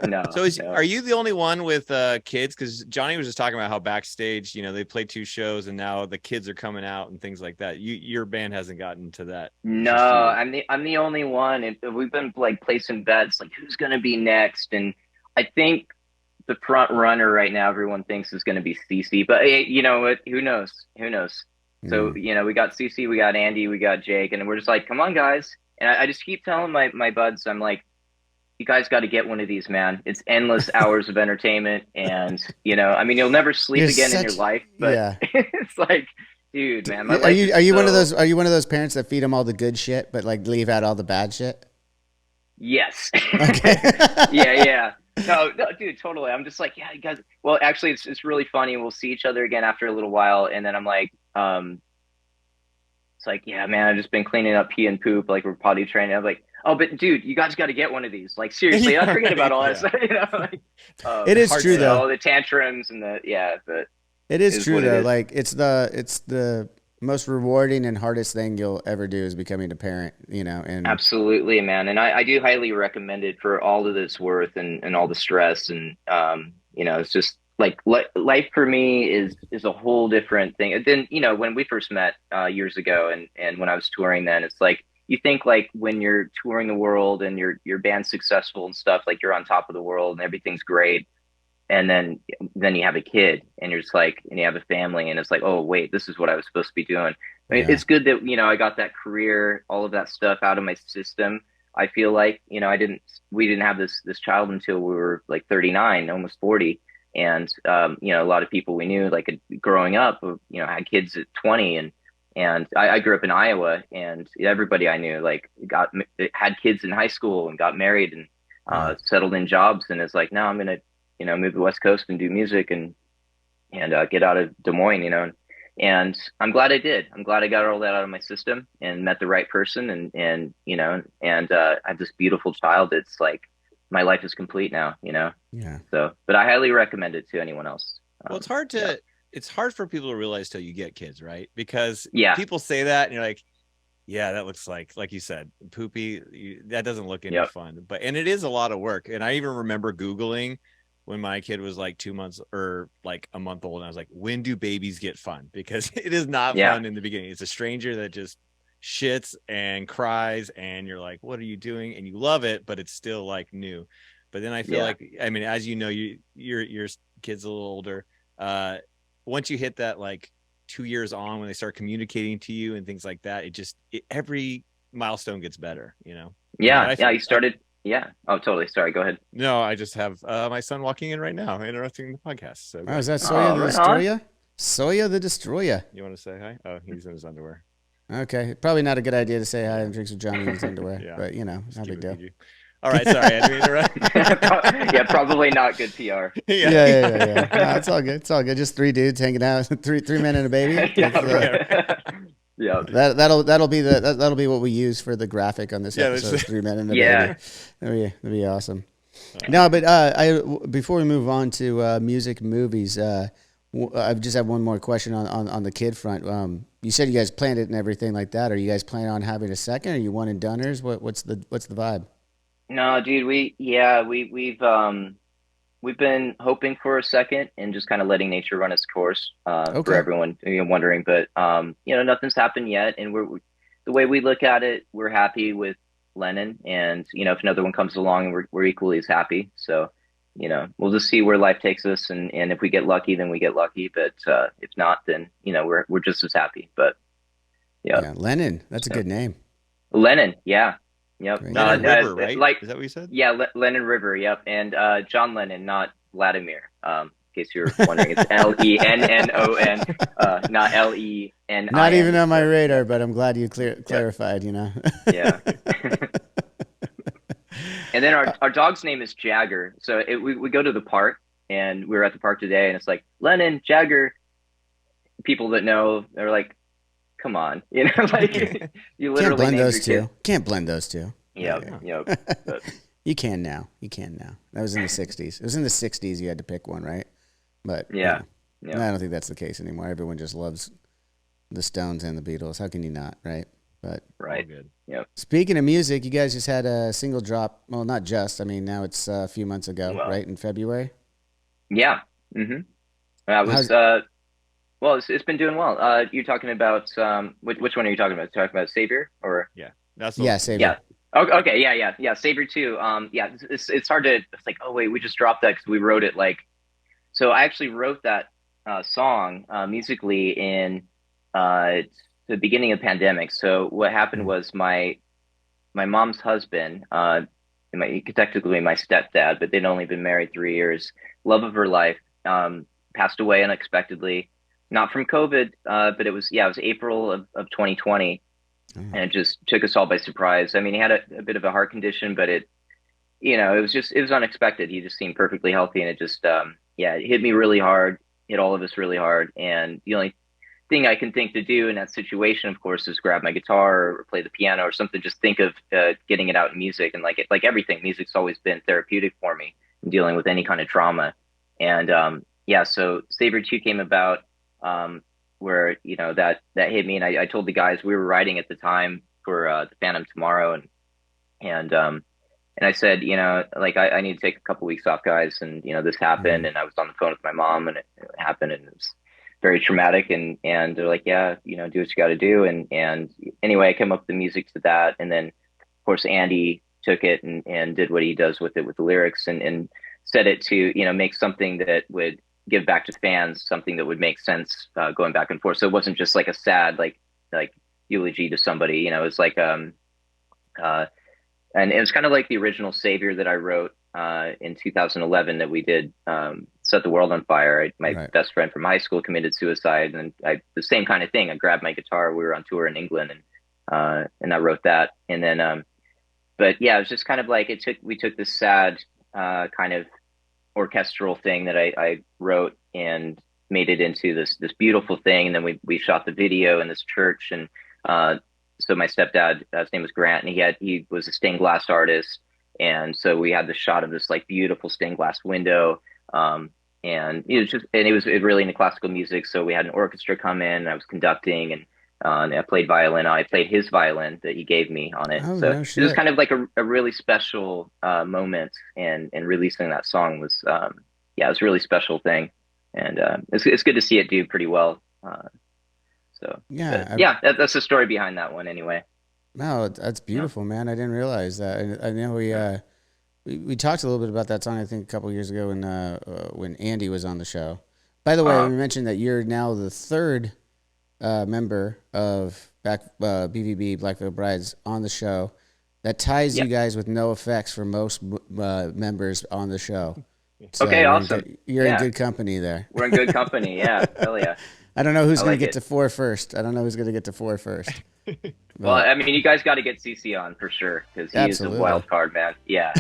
No, So no. are you the only one with kids? Because Johnny was just talking about how backstage, they play 2 shows and now the kids are coming out and things like that. Your band hasn't gotten to that. It's No, just you. I'm the only one. We've been like placing bets, like who's gonna be next, and I think the front runner right now, everyone thinks is gonna be CC, but hey, you know what? Who knows? Who knows? So Mm. we got CC, we got Andy, we got Jake, and we're just like, come on, guys. And I just keep telling my buds, I'm like, you guys got to get one of these, man. It's endless hours of entertainment, and I mean, you'll never sleep You're again in your such life, but yeah. it's like, dude, man, my Are life you is are you one of so. those are you one of those parents that feed them all the good shit but like leave out all the bad shit? Yes. Okay. Yeah, yeah. No, no, dude, totally. I'm just like, yeah, you guys. Well, actually, it's really funny. We'll see each other again after a little while, and then I'm like, it's like, yeah, man, I've just been cleaning up pee and poop, like we're potty training. I'm like, oh, but dude, you guys got to get one of these. Like, seriously, I forget about all that Yeah. stuff. Like, It is Hard true sell. though. all the tantrums and but It it is is true what it though. is. Like it's the most rewarding and hardest thing you'll ever do is becoming a parent, and Absolutely, man. And I do highly recommend it for all that it's worth and all the stress. And, it's just like life for me is a whole different thing. And then, when we first met years ago and when I was touring then, it's like you think like when you're touring the world and your band's successful and stuff, like you're on top of the world and everything's great. And then you have a kid and you're just like, and you have a family and it's like, oh, wait, this is what I was supposed to be doing. I mean, yeah, it's good that, I got that career, all of that stuff out of my system. I feel like, we didn't have this child until we were like 39, almost 40. And, a lot of people we knew, like growing up, had kids at 20 and I grew up in Iowa and everybody I knew like had kids in high school and got married and, yeah, settled in jobs. And it's like, now I'm going to, move to the West Coast and do music and get out of Des Moines, and I'm glad I did. I'm glad I got all that out of my system and met the right person and I have this beautiful child. It's like my life is complete now. yeah. So, but I highly recommend it to anyone else. Well, Yeah. it's hard for people to realize till you get kids, right? Because Yeah. people say that and you're like, yeah, that looks like you said, poopy. That doesn't look any Yep. fun. And it is a lot of work. And I even remember Googling when my kid was like 2 months or like a month old. And I was like, when do babies get fun? Because it is not Yeah. fun in the beginning. It's a stranger that just shits and cries. And you're like, what are you doing? And you love it, but it's still like new. But then I feel Yeah. like, I mean, as you know, your kid's a little older. Once you hit that like 2 years on when they start communicating to you and things like that, every milestone gets better, Yeah. And I You started. Yeah. Oh, totally. Sorry. Go ahead. no, I just have my son walking in right now, interrupting the podcast. So Oh, is that Oh, Soya the right on. Destroyer? Soya the Destroyer. you want to say hi? Oh, he's in his underwear. Okay, probably not a good idea to say hi and drinks with Johnny in his underwear, Yeah. but Just no keep big it deal. PG. All right, sorry, I didn't interrupt. Yeah, probably not good PR. Yeah. No, it's all good. It's all good. Just three dudes hanging out, three men and a baby. Yeah, That's, yeah. that'll be what we use for the graphic on this Yeah, episode. Three men and a Yeah. baby. That'd be awesome. No, but before we move on to music and movies, I just have one more question on the kid front. You said you guys planned it and everything like that. Are you guys planning on having a second? Are you one and doneers? What's the vibe? No, dude, we've been hoping for a second and just kind of letting nature run its course, for Okay. everyone, wondering, but nothing's happened yet, and the way we look at it, we're happy with Lennon, and if another one comes along, we're equally as happy. So, we'll just see where life takes us, and if we get lucky, then we get lucky, but if not, then we're just as happy. But Yeah, Lennon. That's a good name. Lennon, yeah. Yep. Great. Lennon River, right? Like, is that what you said? yeah, Lennon River. Yep. And John Lennon, not Vladimir. In case you're wondering, it's Lennon, not Len. Not even on my radar, but I'm glad you clarified. Yeah. And then our dog's name is Jagger. So we go to the park, and we were at the park today, and it's like Lennon, Jagger. People that know are like, come on, like you literally Can't blend named those your two. kid. Can't blend those two. Yeah, Okay. yeah. But, You can now. That was in the 60s. It was in the 60s you had to pick one, right? But yeah. I don't think that's the case anymore. Everyone just loves the Stones and the Beatles. How can you not, right? But Right. All good. Yep. speaking of music, you guys just had a single drop. Well, not just. I mean, now it's a few months ago, Well. right? In February. Yeah. Mm-hmm. I was well, it's been doing well. You're talking about which one are you talking about? Talking about Savior or That's Yeah, save yeah. it. Okay, yeah. Savior 2. Yeah, it's hard to. It's like, oh wait, we just dropped that because we wrote it like. So I actually wrote that song musically in the beginning of the pandemic. So what happened was my mom's husband, technically my stepdad, but they'd only been married 3 years. Love of her life, passed away unexpectedly, not from COVID, but it was April of 2020. And it just took us all by surprise. I mean, he had a bit of a heart condition, but it was unexpected. He just seemed perfectly healthy, and it just, it hit me really hard, hit all of us really hard. And the only thing I can think to do in that situation, of course, is grab my guitar or play the piano or something. Just think of getting it out in music, and like everything, music's always been therapeutic for me in dealing with any kind of trauma. And so Savior 2 came about. Where that hit me, and I told the guys we were writing at the time for the Phantom Tomorrow, and I said, like I need to take a couple weeks off, guys, and this happened, and I was on the phone with my mom, and it happened, and it was very traumatic, and they're like, yeah, do what you got to do, and anyway, I came up with the music to that, and then of course Andy took it and did what he does with it with the lyrics, and set it to make something that would give back to fans, something that would make sense going back and forth. So it wasn't just like a sad like eulogy to somebody. It was like and it was kind of like the original Savior that I wrote in 2011 that we did, Set the World on Fire. My best friend from high school committed suicide, and the same kind of thing. I grabbed my guitar. We were on tour in England, and I wrote that. And then but yeah, it was just kind of like we took this sad kind of orchestral thing that I wrote and made it into this beautiful thing, and then we shot the video in this church, and so my stepdad, his name was Grant, and he was a stained glass artist, and so we had the shot of this like beautiful stained glass window, and it was really into classical music, so we had an orchestra come in, and I was conducting, and I played violin. I played his violin that he gave me on it. Oh, So no it shit. was kind of like a really special moment, and releasing that song was it was a really special thing, and it's good to see it do pretty well. That's the story behind that one anyway. No, that's beautiful, man. I didn't realize that. I know we talked a little bit about that song, I think, a couple years ago when Andy was on the show. By the way, we mentioned that you're now the third member of BVB Black Veil Brides on the show. That ties you guys with no effects for most members on the show. So Okay, awesome. You're in good company there. We're in good company. Yeah, hell yeah. I don't know who's I going like to get it. to four first. I don't know who's going to get to four first. Well, But I mean, you guys got to get CC on for sure because he is a absolutely. wild card, man. Yeah,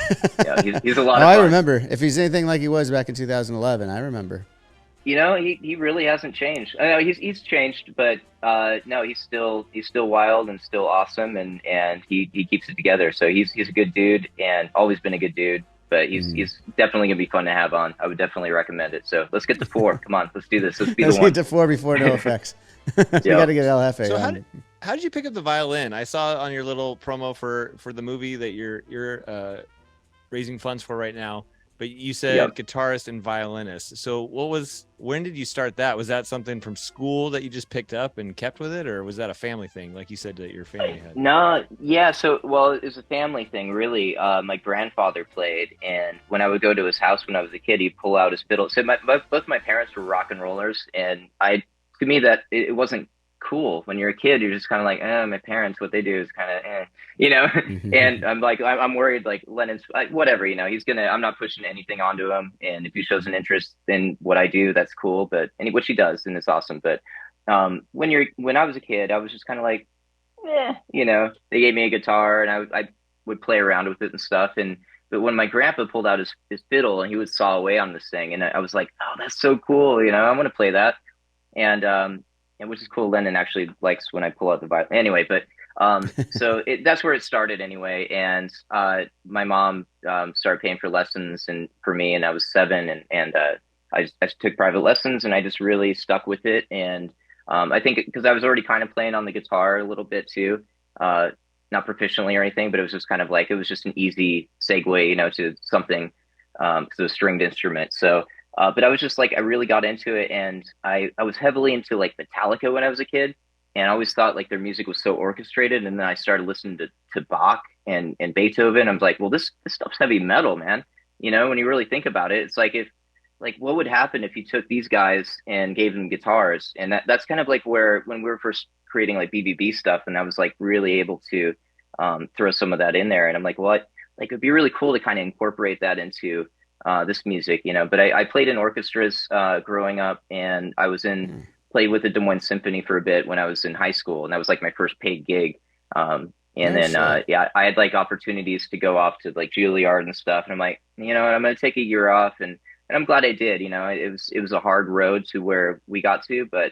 yeah, he's a Oh, lot of I fun. remember. If he's anything like he was back in 2011, I remember. You know, he really hasn't changed. I know he's changed, but no, he's still wild and still awesome, and he keeps it together. So he's a good dude and always been a good dude. But Mm. he's definitely gonna be fun to have on. I would definitely recommend it. So let's get to four. Come on, let's do this. Let's be the Let's one. get to four before no effects. We got Yep. to get El Jefe So on. how did you pick up the violin? I saw on your little promo for the movie that you're raising funds for right now, but you said Yep. guitarist and violinist. So when did you start that? Was that something from school that you just picked up and kept with it, or was that a family thing, like you said that your family had? No, yeah. So, well, it was a family thing, really. My grandfather played, and when I would go to his house when I was a kid, he'd pull out his fiddle. So, both my parents were rock and rollers, and to me, that it wasn't cool. When you're a kid, you're just kind of like, my parents, what they do is kind of, you know. And I'm like, I'm worried, like Lennon's, whatever, you know. I'm not pushing anything onto him, and if he shows an interest in what I do, that's cool. But which he does, and it's awesome. But when I was a kid, I was just kind of like, you know, they gave me a guitar and I would play around with it and stuff. But when my grandpa pulled out his fiddle and he would saw away on this thing, and I was like, oh, that's so cool. You know, I want to play that. And which is cool. Lennon actually likes when I pull out the violin anyway, but, so that's where it started anyway. And, my mom, started paying for lessons and for me, and I was 7 and I just took private lessons and I just really stuck with it. And I think because I was already kind of playing on the guitar a little bit too, not proficiently or anything, but it was just kind of like it was just an easy segue, you know, to something because it was a stringed instrument. So, but I was just like I really got into it, and I was heavily into like Metallica when I was a kid, and I always thought like their music was so orchestrated. And then I started listening to Bach and Beethoven. I was like, well, this stuff's heavy metal, man. You know, when you really think about it, it's like if like what would happen if you took these guys and gave them guitars, and that's kind of like where when we were first creating like BBB stuff, and I was like really able to throw some of that in there. And I'm like, what, like it'd be really cool to kind of incorporate that into this music, you know. But I played in orchestras growing up, and I was in played with the Des Moines Symphony for a bit when I was in high school, and that was like my first paid gig. And No then shit. yeah, I had like opportunities to go off to like Juilliard and stuff, and I'm like, you know, I'm gonna take a year off, and I'm glad I did. You know, it was a hard road to where we got to, but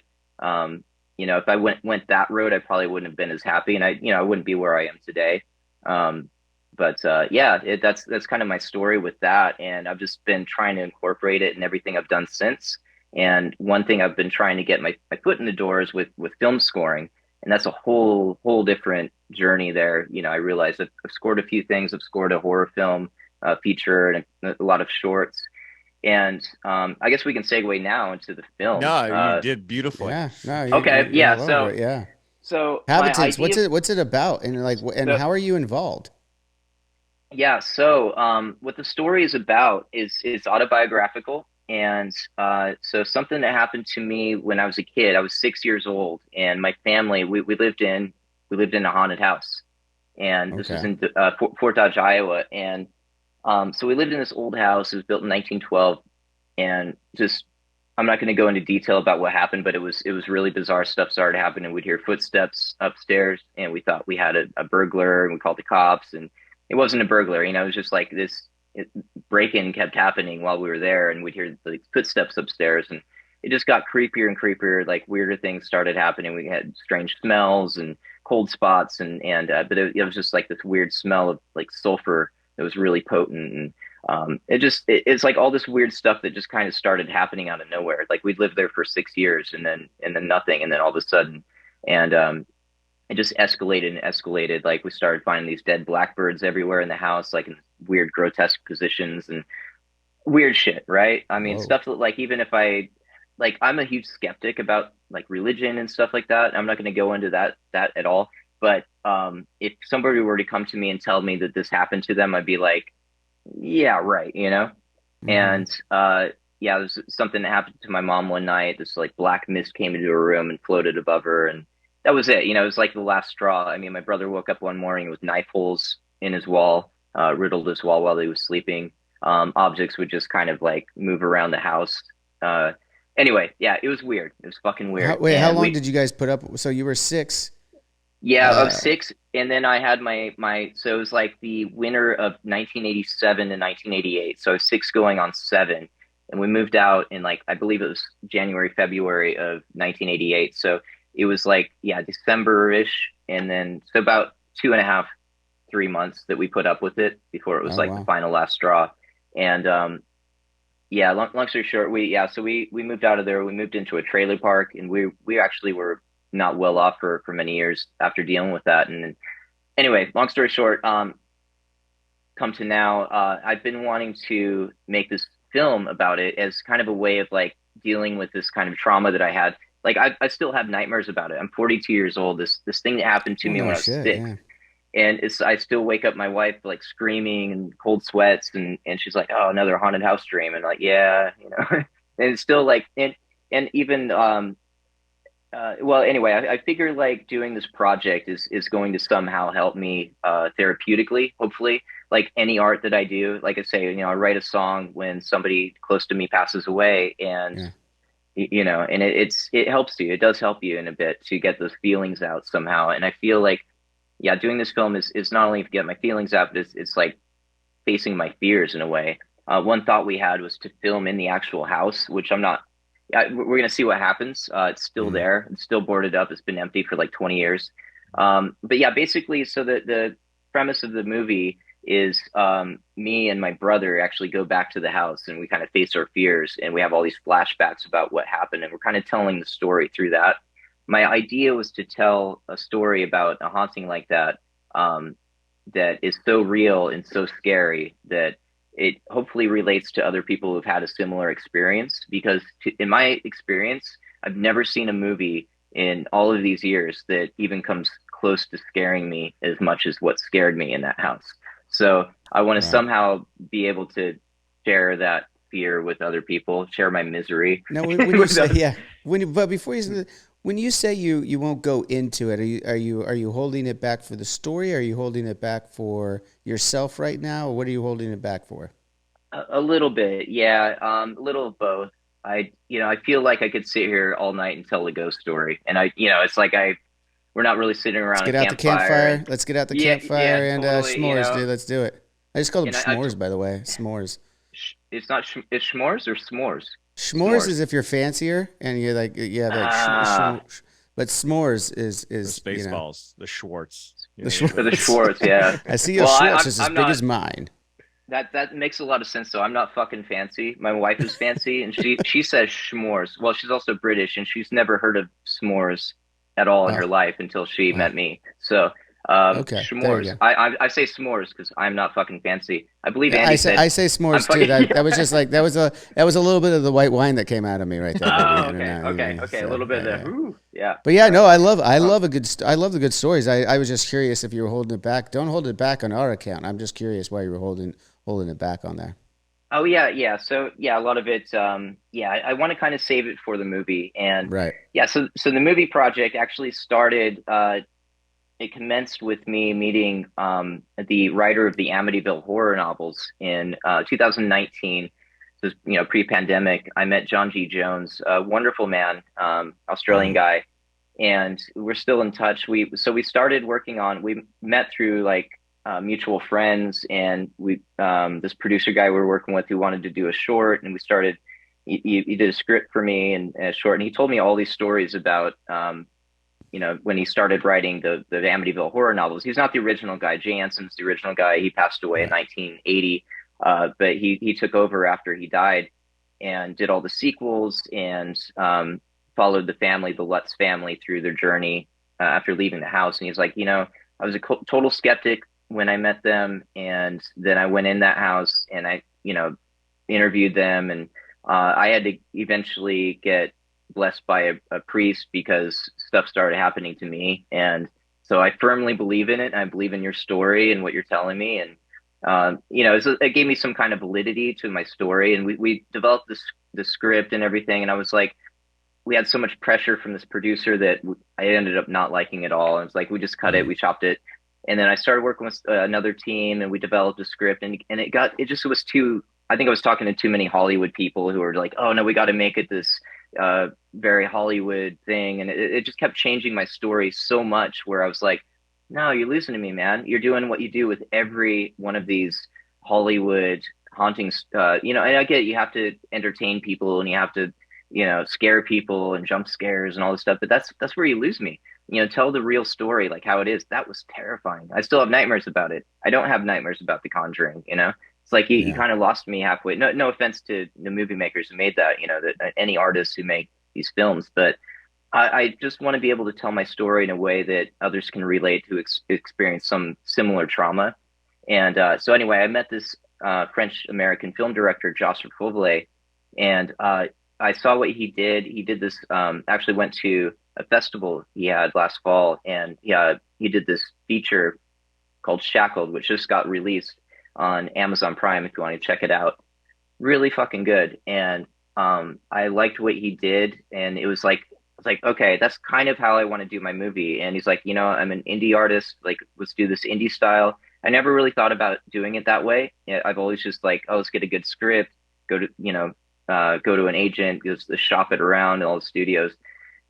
you know, if I went that road, I probably wouldn't have been as happy, and I wouldn't be where I am today. Um, but yeah, that's kind of my story with that, and I've just been trying to incorporate it in everything I've done since. And one thing I've been trying to get my foot in the door is with film scoring, and that's a whole different journey there. You know, I realized I've scored a few things. I've scored a horror film, feature, and a lot of shorts. And I guess we can segue now into the film. No, you did beautifully. Yeah. No. Okay, You're yeah. all So over it. Yeah. so my Habitants. idea. What's it about? And like, and So, how are you involved? yeah. So what the story is about is autobiographical, and so something that happened to me when I was a kid. I was 6 years old, and my family we lived in a haunted house, and this was Okay. in Fort Dodge, Iowa, and so we lived in this old house. It was built in 1912, and just I'm not going to go into detail about what happened, but it was really bizarre stuff started happening. We'd hear footsteps upstairs, and we thought we had a burglar, and we called the cops, and it wasn't a burglar. You know, it was just like this break-in kept happening while we were there, and we'd hear the footsteps upstairs, and it just got creepier and creepier. Like weirder things started happening. We had strange smells and cold spots, and but it was just like this weird smell of like sulfur that was really potent. And it's like all this weird stuff that just kind of started happening out of nowhere. Like we'd lived there for 6 years, and then nothing, and then all of a sudden, and it just escalated and escalated. Like we started finding these dead blackbirds everywhere in the house, like in weird grotesque positions and weird shit, right? I mean, Whoa. stuff that like even if I like I'm a huge skeptic about like religion and stuff like that. I'm not going to go into that at all. But if somebody were to come to me and tell me that this happened to them, I'd be like, yeah, right, you know? Hmm. And yeah, there's something that happened to my mom one night. This like black mist came into her room and floated above her, and that was it. You know, it was like the last straw. I mean, my brother woke up one morning with knife holes in his wall, riddled his wall while he was sleeping. Objects would just kind of like move around the house. Uh, Anyway, yeah, it was weird. It was fucking weird. How And long did you guys put up? So you were six. yeah, of Uh, six, and then I had so it was like the winter of 1987 and 1988. So I was six going on seven, and we moved out in like I believe it was January, February of 1988. So it was like yeah, December-ish, and then so about 2.5, 3 months that we put up with it before it was oh like the wow. final last straw. And yeah, long story short, we moved out of there. We moved into a trailer park, and we actually were not well off for many years after dealing with that. And anyway, long story short, come to now, I've been wanting to make this film about it as kind of a way of like dealing with this kind of trauma that I had. Like I still have nightmares about it. I'm 42 years old. This thing that happened to Oh me no when I was shit. six, Yeah. and it's I still wake up my wife like screaming and cold sweats, and she's like, oh, another haunted house dream, and like yeah, and it's still like and even well, anyway, I figure like doing this project is going to somehow help me therapeutically, hopefully. Like any art that I do, like I say, I write a song when somebody close to me passes away, and Yeah. and it helps you. It does help you in a bit to get those feelings out somehow. And I feel like, yeah, doing this film is not only to get my feelings out, but it's like facing my fears in a way. One thought we had was to film in the actual house, which I'm not. We're gonna see what happens. It's still Mm. there. It's still boarded up. It's been empty for like 20 years. But yeah, basically, so the premise of the movie is me and my brother actually go back to the house and we kind of face our fears and we have all these flashbacks about what happened and we're kind of telling the story through that. My idea was to tell a story about a haunting like that that is so real and so scary that it hopefully relates to other people who've had a similar experience. Because in my experience, I've never seen a movie in all of these years that even comes close to scaring me as much as what scared me in that house. So I want to Right. somehow be able to share that fear with other people, share my misery Now, when you with say other. yeah, but before when you say you won't go into it, are you holding it back for the story? Are you holding it back for yourself right now, or what are you holding it back for? A little bit, yeah, a little of both. I feel like I could sit here all night and tell a ghost story, and it's like we're not really sitting Let's around a get out the campfire, campfire. and Let's get out the yeah, yeah, campfire and totally, s'mores, dude. Let's do it. I just call them and I s'mores, by the way. S'mores. it's not it's s'mores or s'mores, S'mores s'mores. is if you're fancier and you're like you have like Ah, but s'mores The is Spaceballs, the Schwartz. You the know, the for the Schwartz. Schwartz. Schwartz, yeah. I see your Well, Schwartz is as I'm big not. as mine. That makes a lot of sense. So I'm not fucking fancy. My wife is fancy, and she says s'mores. Well, she's also British, and she's never heard of s'mores at all in Oh, her life until she oh, met me. So okay. There you s'mores. go. I say s'mores because I'm not fucking fancy. I believe Yeah, Andy said I say I'm s'mores too. fucking. That was just like that was a little bit of the white wine that came out of me right there, baby. Oh, I don't okay, know. okay, okay. A So little bit yeah, of yeah. the ooh, yeah. But yeah, All right. no, I Um, love I love the good stories. I was just curious if you were holding it back. Don't hold it back on our account. I'm just curious why you were holding it back on there. oh yeah, yeah. So yeah, a lot of it. Yeah, I want to kind of save it for the movie, and Right. yeah. So the movie project actually started. It commenced with me meeting the writer of the Amityville horror novels in 2019. So, pre-pandemic. I met John G. Jones, a wonderful man, Australian Hmm. guy, and we're still in touch. We started working on. We met through like mutual friends, and we this producer guy we were working with who wanted to do a short, and we started. He did a script for me and a short, and he told me all these stories about when he started writing the Amityville horror novels. He's not the original guy. Jay Anson's the original guy. He passed away in Right. 1980, but he took over after he died and did all the sequels and followed the Lutz family through their journey after leaving the house. And he's like, I was a total skeptic when I met them, and then I went in that house and I, interviewed them, and I had to eventually get blessed by a priest because stuff started happening to me. And so I firmly believe in it. I believe in your story and what you're telling me. And, it gave me some kind of validity to my story. And we developed the script and everything. And I was like, we had so much pressure from this producer that I ended up not liking it all. And it's like, we just cut it, Hmm. we chopped it. And then I started working with another team and we developed a script and it was too, I think I was talking to too many Hollywood people who were like, oh no, we got to make it very Hollywood thing, and it just kept changing my story so much. Where I was like, no, you're losing to me, man. You're doing what you do with every one of these Hollywood hauntings. And I get it, you have to entertain people and you have to, scare people and jump scares and all this stuff. But that's where you lose me. Tell the real story, like how it is. That was terrifying. I still have nightmares about it. I don't have nightmares about The Conjuring. It's like you kind of lost me halfway. No offense to the movie makers who made that, that any artists who make these films, but I just want to be able to tell my story in a way that others can relate to experience some similar trauma. And so anyway, I met this French American film director, Josh Fauvelet, and I saw what he did. He did this. Actually, went to a festival he had last fall, and he did this feature called Shackled, which just got released on Amazon Prime if you want to check it out. Really fucking good. And I liked what he did, and it was like, okay, that's kind of how I want to do my movie. And he's like, I'm an indie artist, like let's do this indie style. I never really thought about doing it that way. I've always just like, oh, let's get a good script, go to an agent, just shop it around in all the studios.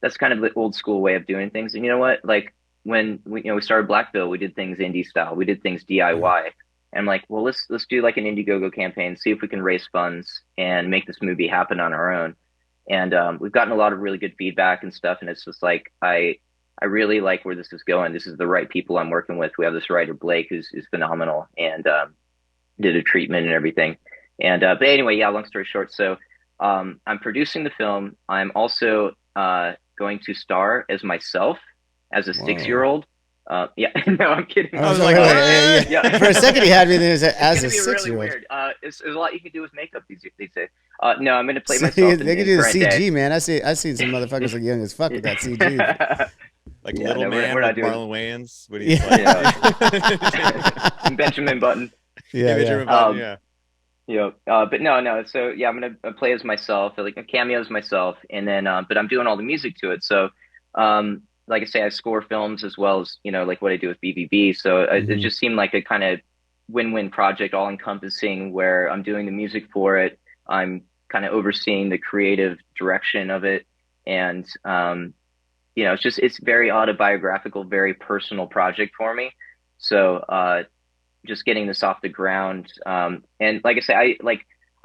That's kind of the old school way of doing things. And you know what? Like when we started Blackville, we did things indie style. We did things DIY. And I'm like, well, let's do like an Indiegogo campaign, see if we can raise funds and make this movie happen on our own. And we've gotten a lot of really good feedback and stuff. And it's just like, I really like where this is going. This is the right people I'm working with. We have this writer, Blake, who's phenomenal, and did a treatment and everything. And but anyway, long story short. So I'm producing the film. I'm also going to star as myself as a 6-year-old. No, I'm kidding. I was like, yeah. For a second, he had me there as a 6-year-old. Really weird. There's a lot you can do with makeup these days. No, I'm going to play myself. They can do the CG, day. Man. I've seen some motherfuckers like young as fuck with that CG. Like Little Man with Marlon Wayans. What do you and Benjamin Button. Benjamin Button, but no. So I'm going to play as myself, like a cameo as myself, and then but I'm doing all the music to it. So like I say, I score films as well as, like what I do with BBB. So it just seemed like a kind of win-win project, all encompassing, where I'm doing the music for it. I'm kind of overseeing the creative direction of it. And, it's very autobiographical, very personal project for me. So just getting this off the ground. And like I say,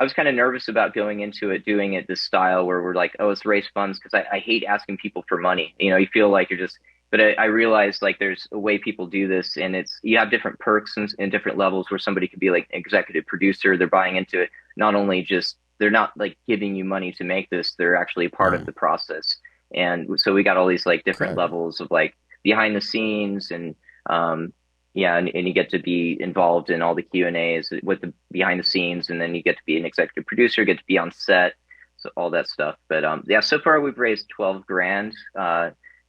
I was kind of nervous about going into it, doing it this style where we're like, oh, let's raise funds, because I hate asking people for money. You feel like you're just, but I realized like there's a way people do this, and you have different perks and different levels where somebody could be like an executive producer. They're buying into it. Not only just, they're not like giving you money to make this, they're actually a part of the process. And so we got all these like different levels of like behind the scenes and, and you get to be involved in all the Q&As with the behind the scenes, and then you get to be an executive producer, get to be on set, so all that stuff. But so far we've raised $12,000.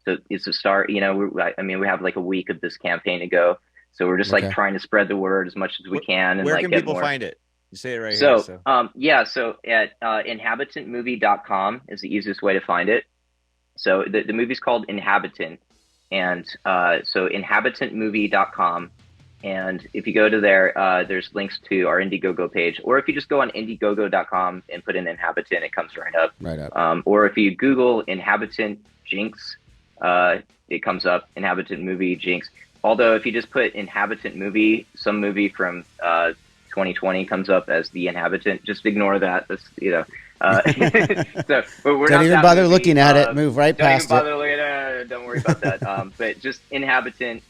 So it's a start. We have like a week of this campaign to go, so we're just like trying to spread the word as much as we can. And where like can get people more. Find it? You say it right here. So at inhabitantmovie.com is the easiest way to find it. So the movie's called Inhabitant. And so inhabitantmovie.com. And if you go to there, there's links to our Indiegogo page. Or if you just go on Indiegogo.com and put in Inhabitant, it comes right up. Or if you Google Inhabitant Jinxx, it comes up, Inhabitant movie Jinxx. Although if you just put Inhabitant movie, some movie from 2020 comes up as The Inhabitant. Just ignore that. That's, so we're don't even bother looking at it. Move right past it. Don't worry about that. But just Inhabitant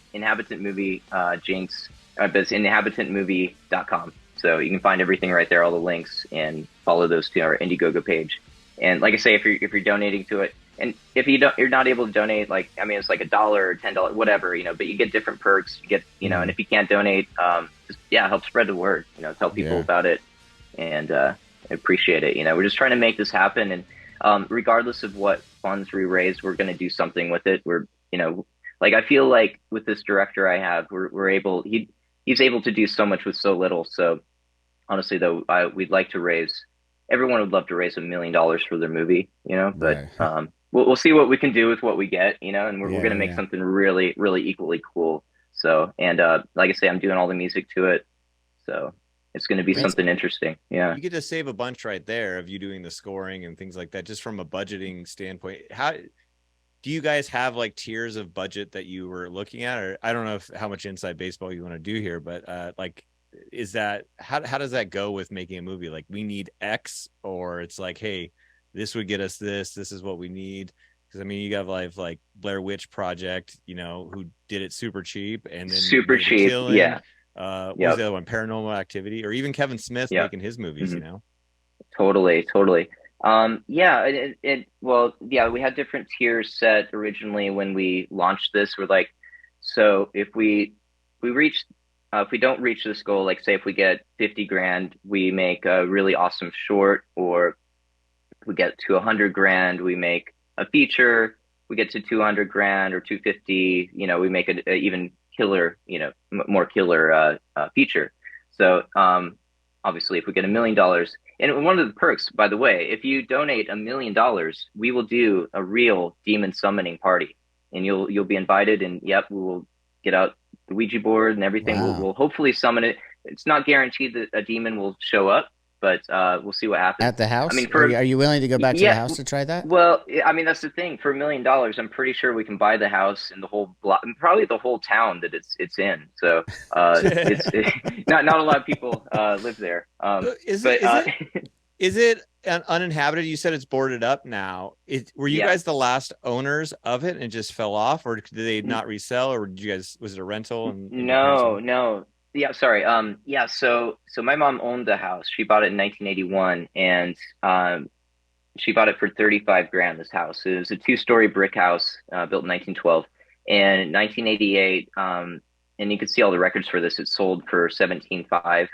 movie Jinxx. But it's inhabitantmovie.com. So you can find everything right there, all the links, and follow those to our Indiegogo page. And like I say, if you're donating to it, and if you're not able to donate, it's like $1 or $10, whatever, but you get different perks. You get, and if you can't donate, just help spread the word. Tell people about it, and I appreciate it. We're just trying to make this happen, and regardless of what funds we raise, we're going to do something with it. We're, I feel like with this director I have, he's able to do so much with so little. So honestly, though, we'd like to raise. Everyone would love to raise $1 million for their movie, but we'll see what we can do with what we get, and we're going to make something really, really equally cool. So, and like I say, I'm doing all the music to it. So it's going to be something interesting. Yeah. You get to save a bunch right there of you doing the scoring and things like that, just from a budgeting standpoint. How do you guys have like tiers of budget that you were looking at? Or I don't know how much inside baseball you want to do here, but like, is that how does that go with making a movie? Like, we need X, or it's like, hey, this would get us this is what we need. Because I mean, you got like Blair Witch Project, who did it super cheap and then super cheap. Yeah. What was the other one? Paranormal Activity, or even Kevin Smith making his movies, Totally. Well, we had different tiers set originally when we launched this. We're like, so if we don't reach this goal, like say if we get 50 grand, we make a really awesome short, or if we get to 100 grand, we make a feature. We get to 200 grand or 250, we make a even killer, more killer feature. So obviously, if we get $1 million, and one of the perks, by the way, if you donate $1 million, we will do a real demon summoning party, and you'll be invited. And we will get out the Ouija board and everything. Wow. We'll hopefully summon it. It's not guaranteed that a demon will show up, but we'll see what happens. At the house? I mean, are you willing to go back to the house to try that? Well, I mean, that's the thing. For $1 million, I'm pretty sure we can buy the house and the whole block, probably the whole town that it's in. So not a lot of people live there. Is it uninhabited? You said it's boarded up now. Were you guys the last owners of it and it just fell off, or did they not resell, or was it a rental? No. Yeah, sorry. So my mom owned the house. She bought it in 1981, and she bought it for 35 grand. This house, it was a 2-story brick house built in 1912, and in 1988. And you can see all the records for this. It sold for 17.5,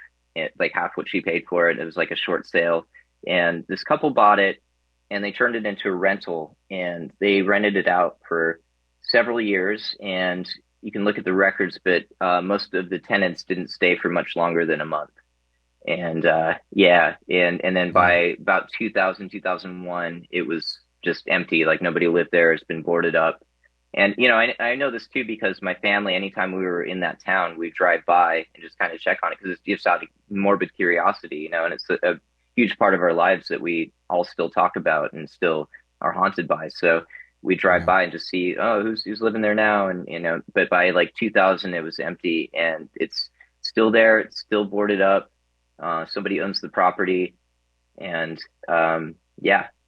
like half what she paid for it. It was like a short sale, and this couple bought it, and they turned it into a rental, and they rented it out for several years. And you can look at the records, but most of the tenants didn't stay for much longer than a month. And and then by about 2000, 2001, it was just empty. Like nobody lived there. It's been boarded up. And, I know this too, because my family, anytime we were in that town, we drive by and just kind of check on it, because it's just out of morbid curiosity, and it's a huge part of our lives that we all still talk about and still are haunted by. So we drive by and just see, who's living there now. And, but by like 2000, it was empty, and it's still there. It's still boarded up. Somebody owns the property, and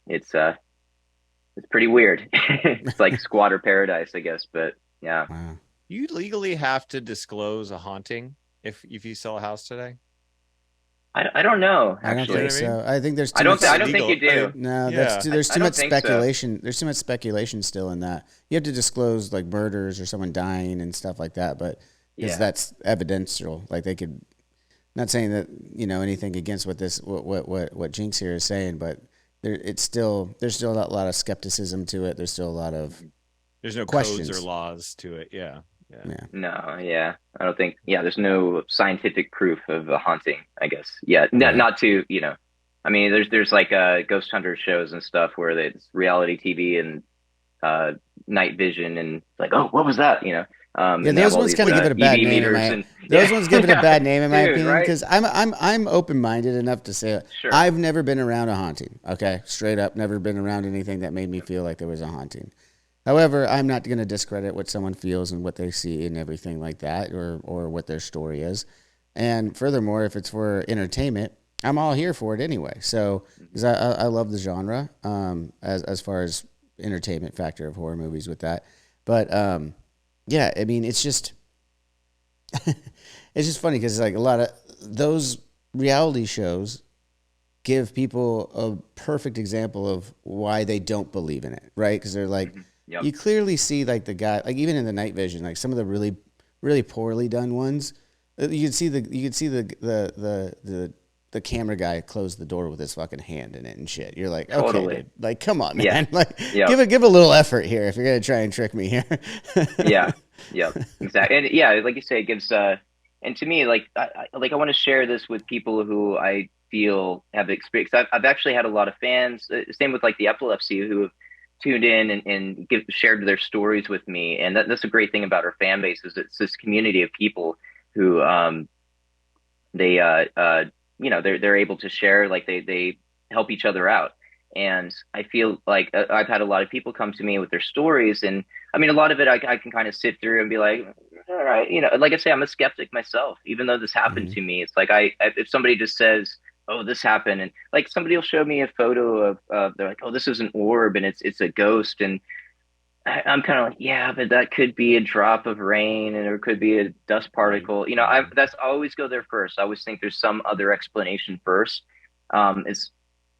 it's pretty weird. It's like squatter paradise, I guess. But yeah. Wow. You legally have to disclose a haunting if you sell a house today? I don't know. Actually. I don't think so. I think there's. I don't think you do. No, there's too much speculation. So. There's too much speculation still in that. You have to disclose like murders or someone dying and stuff like that, but because that's evidential. Like they could. Not saying that anything against what Jinxx here is saying, but there's still a lot of skepticism to it. There's still a lot of questions. Codes or laws to it. Yeah. I don't think. There's no scientific proof of a haunting, I guess. Not to I mean, there's like ghost hunter shows and stuff where it's reality TV and night vision, and like, oh, what was that? Those ones kind of give it a bad name. Those ones give it a bad name in my opinion, because I'm open-minded enough to say I've never been around a haunting. Okay, straight up, never been around anything that made me feel like there was a haunting. However, I'm not going to discredit what someone feels and what they see and everything like that, or what their story is. And furthermore, if it's for entertainment, I'm all here for it anyway. So, because I love the genre, as far as entertainment factor of horror movies with that. But yeah, I mean, it's just funny because like a lot of those reality shows give people a perfect example of why they don't believe in it, right? Because they're like. Yep. You clearly see like the guy, like even in the night vision, like some of the really, really poorly done ones, you could see the camera guy close the door with his fucking hand in it and shit. You're like, okay, dude, like come on, man, like give a little effort here if you're gonna try and trick me here. Yeah, exactly, and like you say, it gives. And to me, like I want to share this with people who I feel have experience. I've actually had a lot of fans. Same with like the epilepsy who have tuned in and shared their stories with me. And that's a great thing about our fan base is it's this community of people who they they're able to share, like they help each other out. And I feel like I've had a lot of people come to me with their stories, and I mean, a lot of it I can kind of sit through and be like, all right, like I say, I'm a skeptic myself. Even though this happened Mm-hmm. to me, it's like if somebody just says, "Oh, this happened," and like somebody will show me a photo of, they're like, "Oh, this is an orb, and it's a ghost," and I'm kind of like, yeah, but that could be a drop of rain, and it could be a dust Right. particle. I always go there first. I always think there's some other explanation first. It's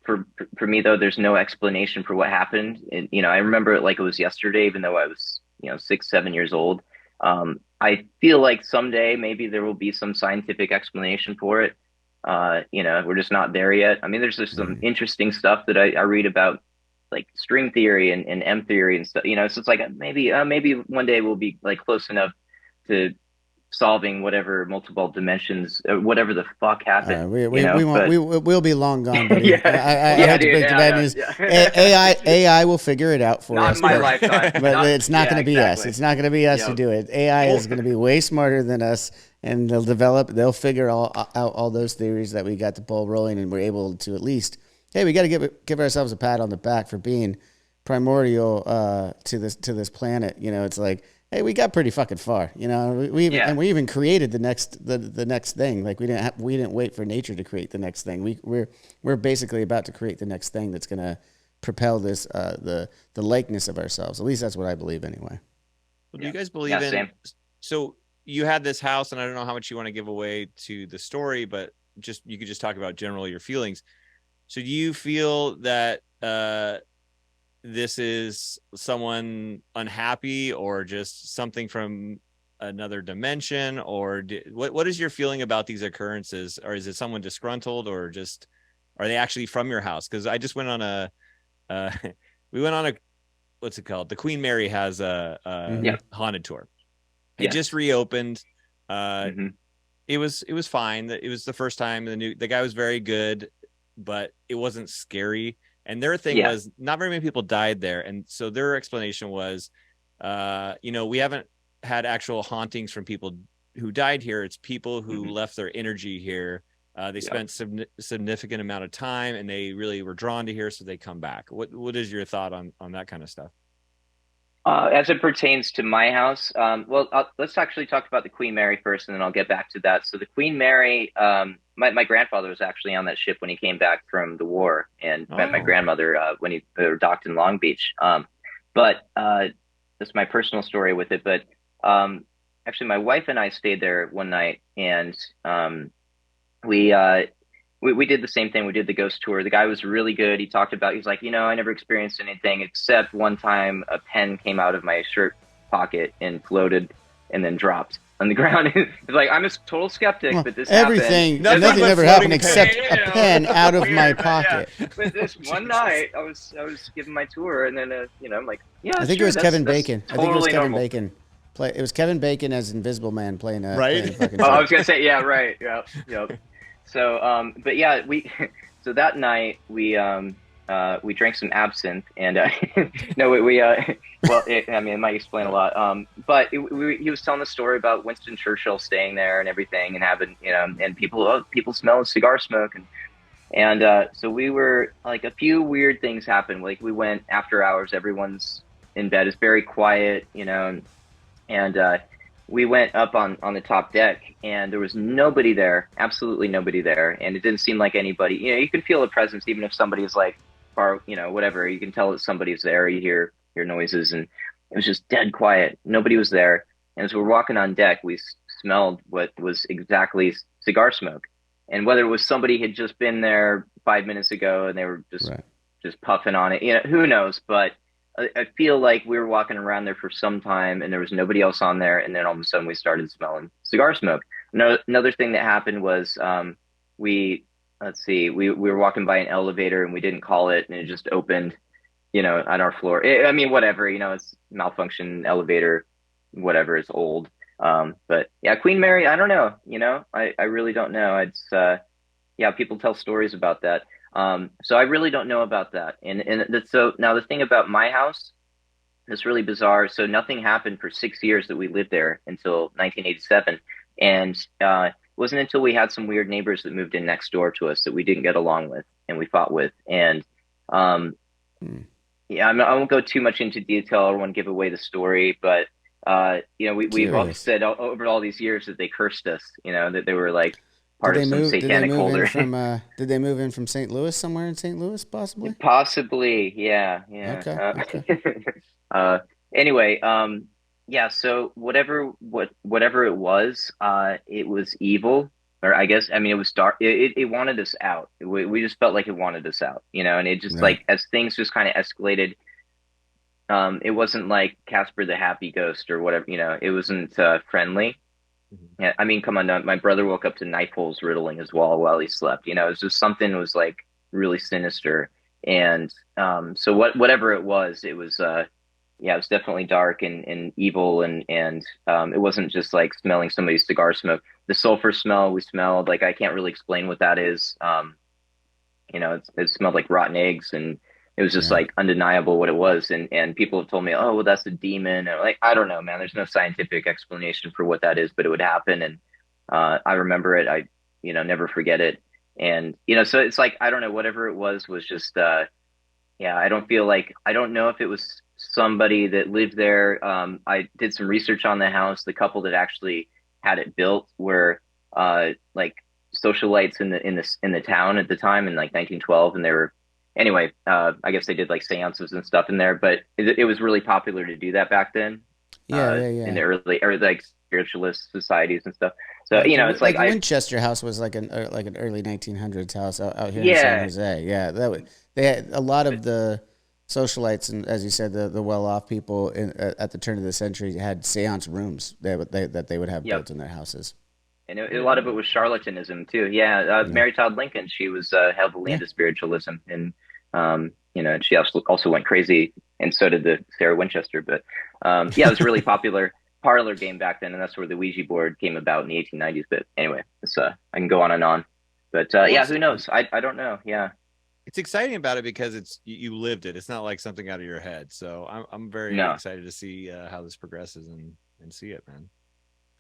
for me though, there's no explanation for what happened. And I remember it like it was yesterday, even though I was 6, 7 years old. I feel like someday maybe there will be some scientific explanation for it. We're just not there yet. I mean, there's just some Mm-hmm. interesting stuff that I read about, like string theory and M theory and stuff. So it's like maybe one day we'll be like close enough to solving whatever multiple dimensions, whatever the fuck happened. We won't. But We'll be long gone, buddy. yeah, I yeah, hate to dude, break the yeah, bad yeah, news. yeah. AI will figure it out for Not us, in my but lifetime. it's not Yeah, going to be us. exactly. It's not going to be us to Yep. do it. AI Well, is going to be way smarter than us, and they'll figure out all those theories that we got the ball rolling, and we're able to at least, hey, we got to give ourselves a pat on the back for being primordial to this planet. It's like, hey, we got pretty fucking far. Yeah. We even created the next thing. Like we didn't wait for nature to create the next thing. We're basically about to create the next thing that's gonna propel this the likeness of ourselves. At least that's what I believe anyway. do Yeah. you guys believe Yeah. in? Same. So you had this house, and I don't know how much you want to give away to the story, but you could just talk about general your feelings. So do you feel that this is someone unhappy, or just something from another dimension, or what is your feeling about these occurrences? Or is it someone disgruntled, or just are they actually from your house? Because I just went on a uh, we went on a, what's it called, the Queen Mary has a Mm-hmm. Yeah. haunted tour. It Yes. just reopened. Hmm. It was fine. It was the first time. The guy was very good, but it wasn't scary. And their thing Yeah. was, not very many people died there, and so their explanation was, we haven't had actual hauntings from people who died here. It's people who Hmm. left their energy here. They Yeah. spent significant amount of time, and they really were drawn to here, so they come back. What is your thought on that kind of stuff? As it pertains to my house, well, let's actually talk about the Queen Mary first, and then I'll get back to that. So the Queen Mary, my grandfather was actually on that ship when he came back from the war, and met my Oh, grandmother when they were docked in Long Beach. But that's my personal story with it. But actually, my wife and I stayed there one night, and we we did the same thing. We did the ghost tour. The guy was really good. He's like, I never experienced anything except one time a pen came out of my shirt pocket and floated and then dropped on the ground. It's like, I'm a total skeptic, Well, but this everything, happened. nothing but ever floating happened except pen. a pen out of my Weird, but yeah. pocket. But this one night, I was giving my tour, and then I'm like, yeah, I think it sure, was Kevin Bacon. I think it was totally Kevin normal. Bacon. It was Kevin Bacon as Invisible Man playing right. playing fucking. Oh, I Drums. was gonna say, yeah, right, yeah, yep. So, but yeah, so that night we drank some absinthe, and no, well, I mean, it might explain a lot. But he was telling the story about Winston Churchill staying there and everything, and having, and people smell cigar smoke, and so we were like, a few weird things happened. Like, we went after hours, everyone's in bed, it's very quiet, and we went up on the top deck, and there was nobody there, absolutely nobody there, and it didn't seem like anybody. You can feel a presence even if somebody is like far, whatever. You can tell that somebody's there. You hear noises, and it was just dead quiet. Nobody was there. And as we're walking on deck, we smelled what was exactly cigar smoke, and whether it was somebody had just been there 5 minutes ago and they were Right. just puffing on it, who knows, but I feel like we were walking around there for some time, and there was nobody else on there. And then all of a sudden, we started smelling cigar smoke. Another thing that happened was, let's see, we were walking by an elevator, and we didn't call it, and it just opened, on our floor. I mean, whatever, it's malfunction elevator, whatever. It's old. But yeah, Queen Mary, I don't know. I really don't know. Yeah, people tell stories about that. So I really don't know about that. So now the thing about my house that's really bizarre. So nothing happened for 6 years that we lived there until 1987. And wasn't until we had some weird neighbors that moved in next door to us that we didn't get along with and we fought with. And um, Hmm. yeah, I won't go too much into detail. I don't want to give away the story, but we've all Curious. said over all these years that they cursed us, that they were like part of some Did they satanic move in holder. from did they move in from St. Louis, somewhere in St. Louis possibly? Possibly, yeah, yeah. Okay, okay. Uh, anyway, yeah. So whatever it was evil, or I guess I mean it was dark. It wanted us out. We just felt like it wanted us out, and it just Right. like as things just kind of escalated. It wasn't like Casper the Happy Ghost or whatever, it wasn't friendly. Mhm. Yeah, I mean, come on, my brother woke up to knife holes riddling his wall while he slept. It was just something was like really sinister. And so whatever it was yeah, it was definitely dark and evil and it wasn't just like smelling somebody's cigar smoke. The sulfur smell we smelled, like I can't really explain what that is. It smelled like rotten eggs and it was just Yeah. like undeniable what it was. And people have told me, oh, well, that's a demon. And like, I don't know, man, there's no scientific explanation for what that is, but it would happen. And I remember it. I, never forget it. And, so it's like, I don't know, whatever it was just, yeah, I don't know if it was somebody that lived there. I did some research on the house. The couple that actually had it built were like socialites in the town at the time in like 1912, and they were anyway. I guess they did like seances and stuff in there, but it was really popular to do that back then Yeah, yeah, in the yeah. early or like spiritualist societies and stuff. So Like it's like I Winchester House was like an early 1900s house out here in San yeah Jose. Yeah, they had a lot of the socialites and, as you said, the well-off people at the turn of the century had séance rooms that they would have yep. built in their houses. And a lot of it was charlatanism too. Yeah, Yeah, Mary Todd Lincoln, she was heavily yeah, into spiritualism, and she also went crazy, and so did the Sarah Winchester. But yeah, it was a really popular parlor game back then, and that's where the Ouija board came about in the 1890s. But anyway, it's I can go on and on. But Well, yeah, who knows? I don't know. Yeah, it's exciting about it because you lived it. It's not like something out of your head. So I'm very no, excited to see how this progresses and see it, man.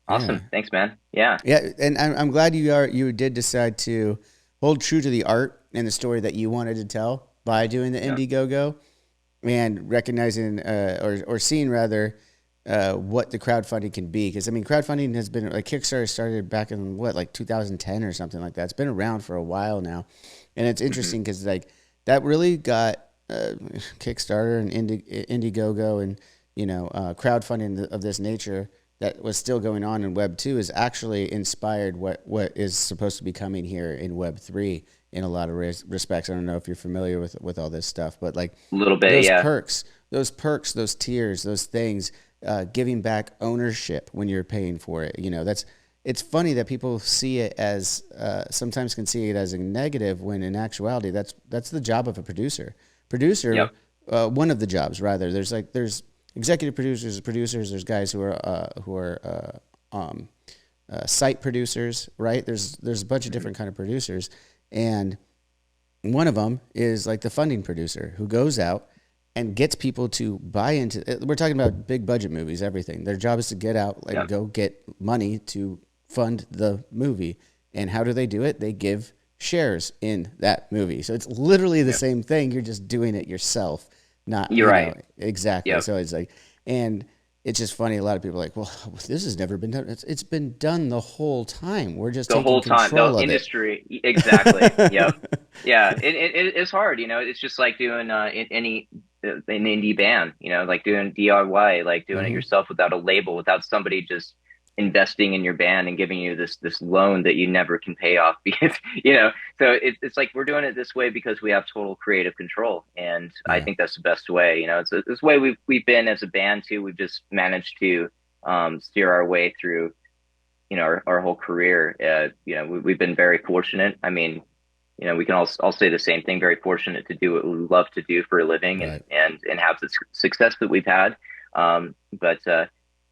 yeah, awesome. Thanks, man. Yeah, yeah. And I'm glad you did decide to hold true to the art and the story that you wanted to tell by doing the yeah, Indiegogo and recognizing or seeing rather what the crowdfunding can be. Because I mean, crowdfunding has been like Kickstarter started back in what, like 2010 or something like that. It's been around for a while now, and it's hmm interesting because like that really got Kickstarter and Indiegogo and crowdfunding of this nature that was still going on in Web 2 is actually inspired what is supposed to be coming here in Web 3 in a lot of respects. I don't know if you're familiar with all this stuff, but like a little bit. those Yeah, perks, those tiers, those things, giving back ownership when you're paying for it. It's funny that people see it as sometimes can see it as a negative when in actuality that's the job of a producer. Producer, yep, one of the jobs rather. There's executive producers. There's guys who are site producers, right? There's a bunch of hmm different kind of producers, and one of them is like the funding producer who goes out and gets people to buy into. We're talking about big budget movies, everything. Their job is to get out and yep, go get money to fund the movie. And how do they do it? They give shares in that movie. So it's literally the yep. same thing. You're just doing it yourself, not You're right. exactly. Yep. So it's like, and it's just funny. A lot of people are like, well, this has never been done. It's been done the whole time. We're just The taking whole time, the control of it. industry, exactly. Yep. Yeah. It's hard, It's just like doing an indie band, like doing DIY, like doing it Hmm. yourself without a label, without somebody just investing in your band and giving you this loan that you never can pay off because So it's like we're doing it this way because we have total creative control, and I Yeah. think that's the best way. It's this way we've been as a band too. We've just managed to steer our way through our whole career. We've been very fortunate. I mean, we can all say the same thing. Very fortunate to do what we love to do for a living, and Right. and have the success that we've had. But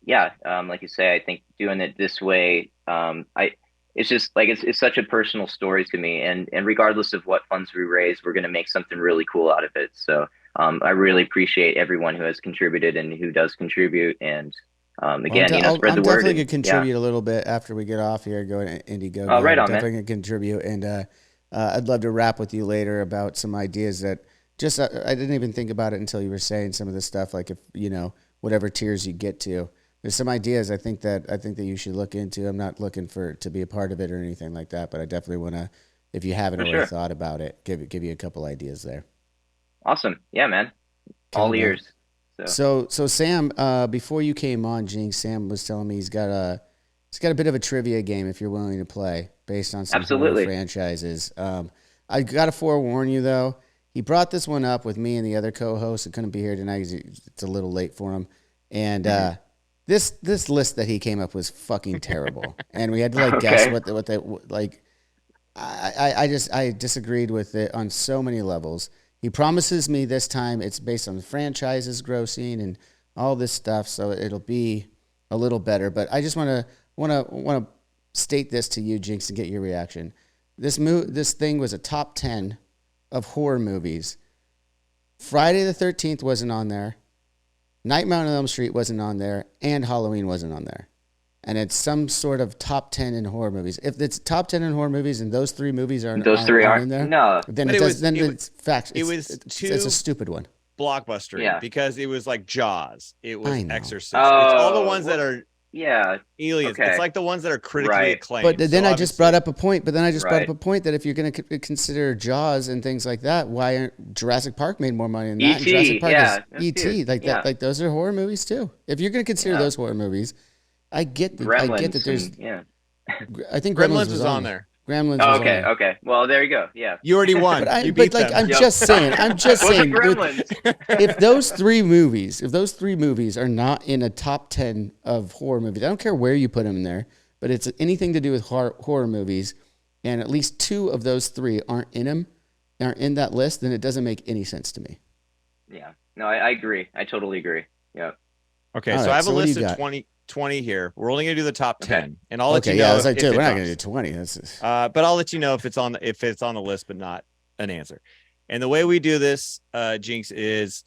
yeah, like you say, I think doing it this way, I it's just like it's such a personal story to me, and regardless of what funds we raise, we're going to make something really cool out of it. So I really appreciate everyone who has contributed and who does contribute, and Again, spread I'm the word. definitely gonna contribute a little bit after we get off here. Go to Indiegogo. Oh, right on, definitely man. gonna contribute, and I'd love to rap with you later about some ideas that just I didn't even think about it until you were saying some of this stuff. Like if whatever tiers you get to, there's some ideas I think that you should look into. I'm not looking to be a part of it or anything like that, but I definitely want to. If you haven't already thought about it, give you a couple ideas there. Awesome. Yeah, man. All ears. So Sam, before you came on, Jinxx, Sam was telling me he's got a bit of a trivia game if you're willing to play based on some horror franchises. I got to forewarn you though, he brought this one up with me and the other co-host who couldn't be here tonight because it's a little late for him, and this list that he came up was fucking terrible, and we had to guess what they like. I disagreed with it on so many levels. He promises me this time it's based on franchises grossing and all this stuff, so it'll be a little better. But I just want to state this to you, Jinxx, and get your reaction. This thing was a top 10 of horror movies. Friday the 13th wasn't on there. Nightmare on Elm Street wasn't on there, and Halloween wasn't on there. And it's some sort of top 10 in horror movies. If it's top 10 in horror movies and those three movies aren't in there, no, then it's facts. It's a stupid one. Blockbuster because it was like Jaws. It was Exorcist. Oh, it's all the ones that are aliens. Okay. It's like the ones that are critically acclaimed. But then I just brought up a point. That if you're going to consider Jaws and things like that, why aren't Jurassic Park made more money than that? E.T., Jurassic Park is E.T. that. Like those are horror movies too. If you're going to consider those horror movies. I get that there's. I think Gremlins was on there. Gremlins. Oh, okay. Well, there you go. Yeah. You already won. I'm just saying. If those three movies are not in a top 10 of horror movies, I don't care where you put them in there, but it's anything to do with horror movies, and at least two of those three aren't in that list, then it doesn't make any sense to me. Yeah. No, I agree. I totally agree. Yeah. Okay, so I have a list of 20 here. We're only gonna do the top 10, and I'll let you know. Yeah, I was like, dude, we're not gonna do 20. But I'll let you know if it's on the list, but not an answer. And the way we do this, Jinxx, is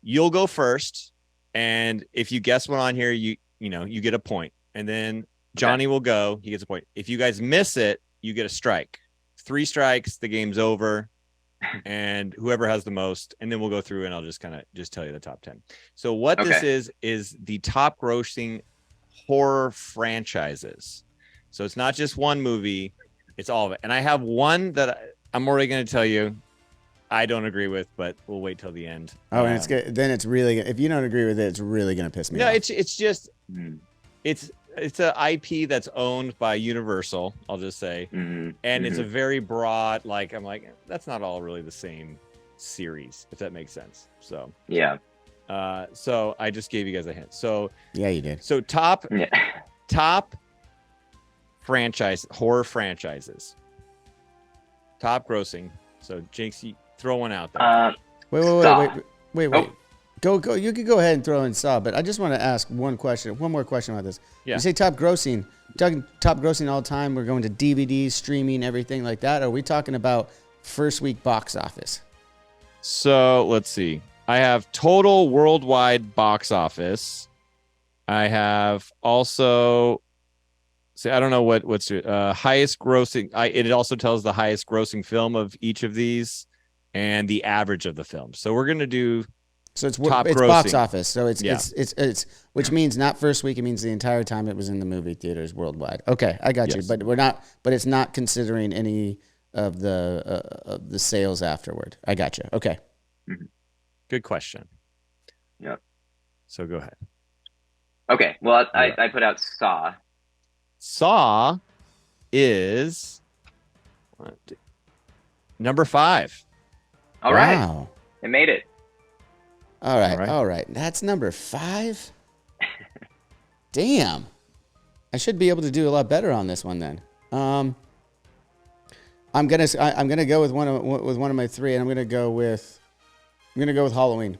you'll go first, and if you guess one on here, you get a point, and then Johnny will go. He gets a point. If you guys miss it, you get a strike. 3 strikes, the game's over. And whoever has the most, and then we'll go through and I'll just tell you the top 10. So what this is the top grossing horror franchises. So it's not just one movie, it's all of it. And I have one that I'm already going to tell you I don't agree with, but we'll wait till the end. Oh, and it's good. Then it's really, if you don't agree with it, it's really going to piss me off. No, it's just it's an IP that's owned by Universal, I'll just say. And it's a very broad, I'm like, that's not all really the same series, if that makes sense. So, yeah. So I just gave you guys a hint. So, yeah, you did. So top horror franchises. Top grossing. So, Jinxx, you throw one out there. Wait. Go. You could go ahead and throw in Saw, but I just want to ask one more question about this. Yeah. You say top grossing. Talking top grossing all the time. We're going to DVDs, streaming, everything like that. Are we talking about first week box office? So let's see. I have total worldwide box office. I have also. See, I don't know what's highest grossing. It also tells the highest grossing film of each of these and the average of the film. So we're gonna do. So it's box office. So it's which means not first week. It means the entire time it was in the movie theaters worldwide. Okay, I got you. But But it's not considering any of the sales afterward. I got you. Okay. Good question. Yeah. So go ahead. Okay. Well, I put out Saw. Saw is number 5. All right. It made it. All right. That's number 5. Damn. I should be able to do a lot better on this one then. I'm gonna go with one of my 3, and I'm gonna go with Halloween.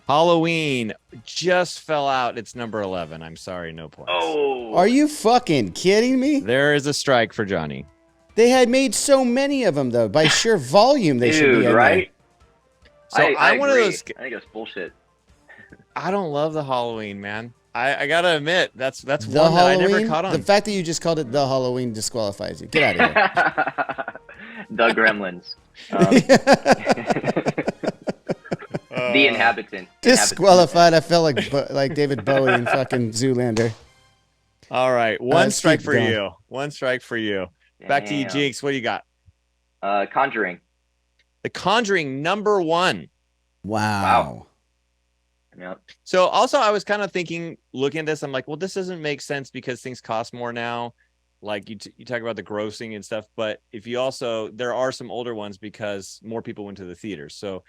Halloween just fell out. It's number 11. I'm sorry, no points. Oh, are you fucking kidding me? There is a strike for Johnny. They had made so many of them though. By sheer volume, they should be right. So I'm one of those. I think it's bullshit. I don't love the Halloween, man. I gotta admit, that's The one that I never Halloween. caught on. The fact that you just called it the Halloween disqualifies you. Get out of here. The Gremlins. The Inhabitant. Disqualified. I felt like David Bowie in fucking Zoolander. All right, one strike keep for going. you. One strike for you. Back to you, Damn. Jinxx. What do you got? Conjuring. The Conjuring #1. Wow. Yep. So also, I was kind of thinking, looking at this, I'm like, well, this doesn't make sense because things cost more now. Like you talk about the grossing and stuff, but if you also, there are some older ones because more people went to the theaters, so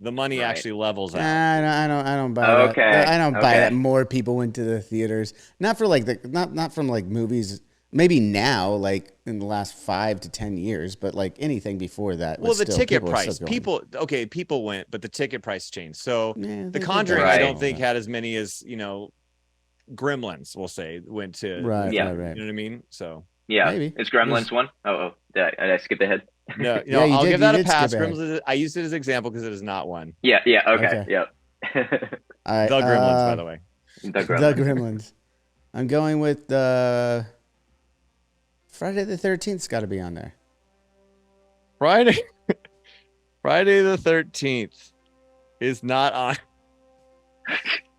the money actually levels out. I don't buy that. I don't buy that. More people went to the theaters, not for like not from like movies. Maybe now, like in the last 5 to 10 years, but like anything before that. Well, the ticket price, people went, but the ticket price changed. So the Conjuring, I don't think had as many as, Gremlins, we'll say, went to. Right. You know what I mean? So yeah, maybe. Is Gremlins one? Oh, did I skip ahead? No, I'll give that a pass. Gremlins, I used it as an example because it is not one. Yeah, okay. Yep. The Gremlins, by the way. The Gremlins. I'm going with Friday the 13th's got to be on there. Friday the 13th is not on.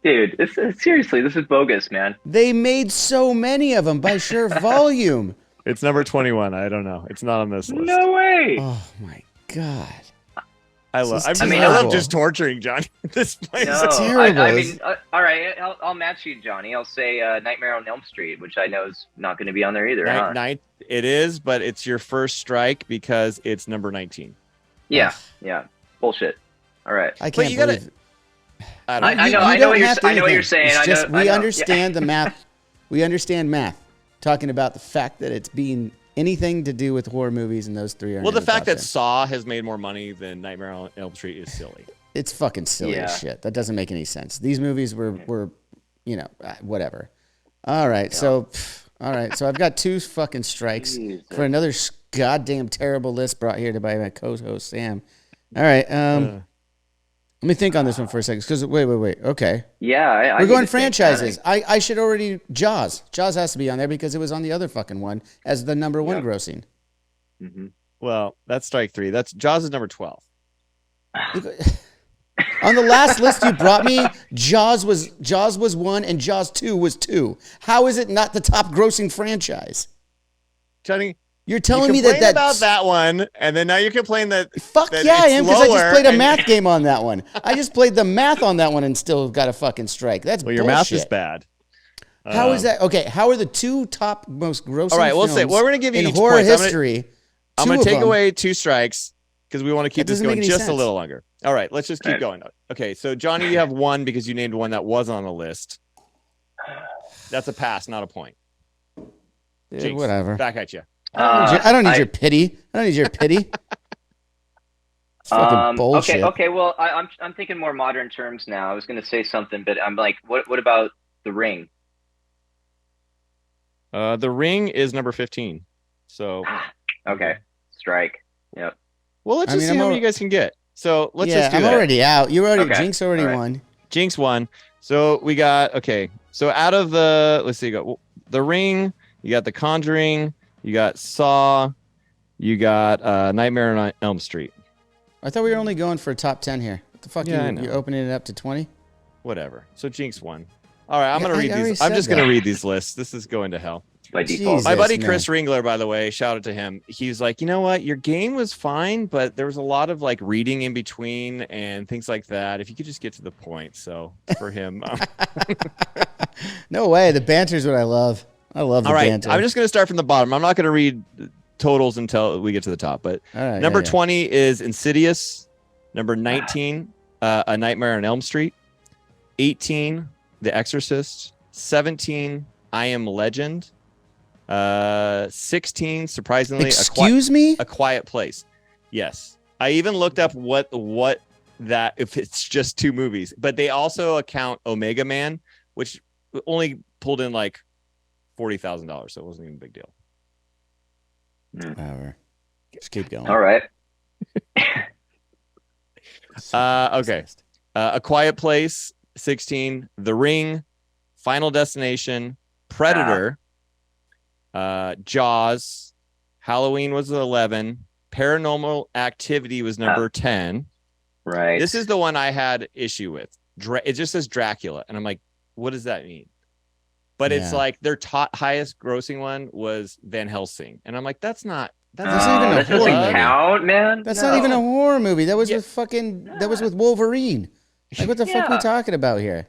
Dude, seriously, this is bogus, man. They made so many of them by sheer volume. It's number 21. I don't know. It's not on this list. No way. Oh my god. I love just torturing Johnny at this point. No, terrible. I mean, all right, I'll match you, Johnny. I'll say Nightmare on Elm Street, which I know is not going to be on there either. It is, but it's your first strike because it's number 19. Yeah. Bullshit. All right. I can't believe. I know what you're saying. We understand the math. We understand math. Talking about the fact that it's being anything to do with horror movies and those three are. Well, the fact that Saw has made more money than Nightmare on Elm Street is silly. It's fucking silly as shit. That doesn't make any sense. These movies were whatever. All right, so I've got 2 fucking strikes for another goddamn terrible list brought here by my co-host Sam. All right, let me think on this one for a second. Because wait. Okay. Yeah, we're going franchises. I should already Jaws. Jaws has to be on there because it was on the other fucking one as the number 1 grossing. Mm-hmm. Well, that's strike 3. That's Jaws is number 12. On the last list you brought me, Jaws was 1 and Jaws 2 was 2. How is it not the top grossing franchise? Johnny, you're telling me that about that one, and then now you complain that. Fuck yeah, I am, because I just played a math game on that one. I just played the math on that one and still got a fucking strike. That's bullshit. Your math is bad. How is that? Okay, how are the 2 top most grossing? All right, we'll say we're going to give you in each horror points. history. I'm going to take away 2 strikes because we want to keep this going just a little longer. All right, let's just keep going. Okay, so Johnny, you have 1 because you named one that was on the list. That's a pass, not a point. Jinxx, whatever. Back at you. I don't need your pity. I don't need your pity. Fucking bullshit. Okay. Well, I'm thinking more modern terms now. I was going to say something, but I'm like, what about The Ring? The Ring is number 15. So okay, strike. Yep. Well, let's just see how many you guys can get. So let's just do I'm that. already out. Jinxx already won. Jinxx won. So we got So out of the let's see, you got The Ring, you got The Conjuring, you got Saw, you got Nightmare on Elm Street. I thought we were only going for a top 10 here. What the fuck? Yeah, you opening it up to 20? Whatever. So Jinxx won. All right, I'm gonna read these. I'm just gonna read these lists. This is going to hell. By default. My buddy Chris Ringler, by the way, shout out to him. He's like, you know what? Your game was fine, but there was a lot of like reading in between and things like that. If you could just get to the point. So for him. No way. The banter is what I love. I love the banter. I'm just going to start from the bottom. I'm not going to read totals until we get to the top. But number 20 is Insidious. Number 19, A Nightmare on Elm Street. 18, The Exorcist. 17, I Am Legend. 16, surprisingly, A Quiet Place. Yes, I even looked up what that if it's just 2 movies, but they also account Omega Man, which only pulled in like $40,000, so it wasn't even a big deal. Whatever. Just keep going. All right. Okay. A Quiet Place, 16, The Ring, Final Destination, Predator, Jaws, Halloween was 11, Paranormal Activity was number 10. Right. This is the one I had issue with. It just says Dracula, and I'm like, what does that mean? But it's like their highest grossing one was Van Helsing, and I'm like, that's not even a horror movie. Count, man. That's not even a horror movie. That was with that was with Wolverine. Like, what the fuck are we talking about here?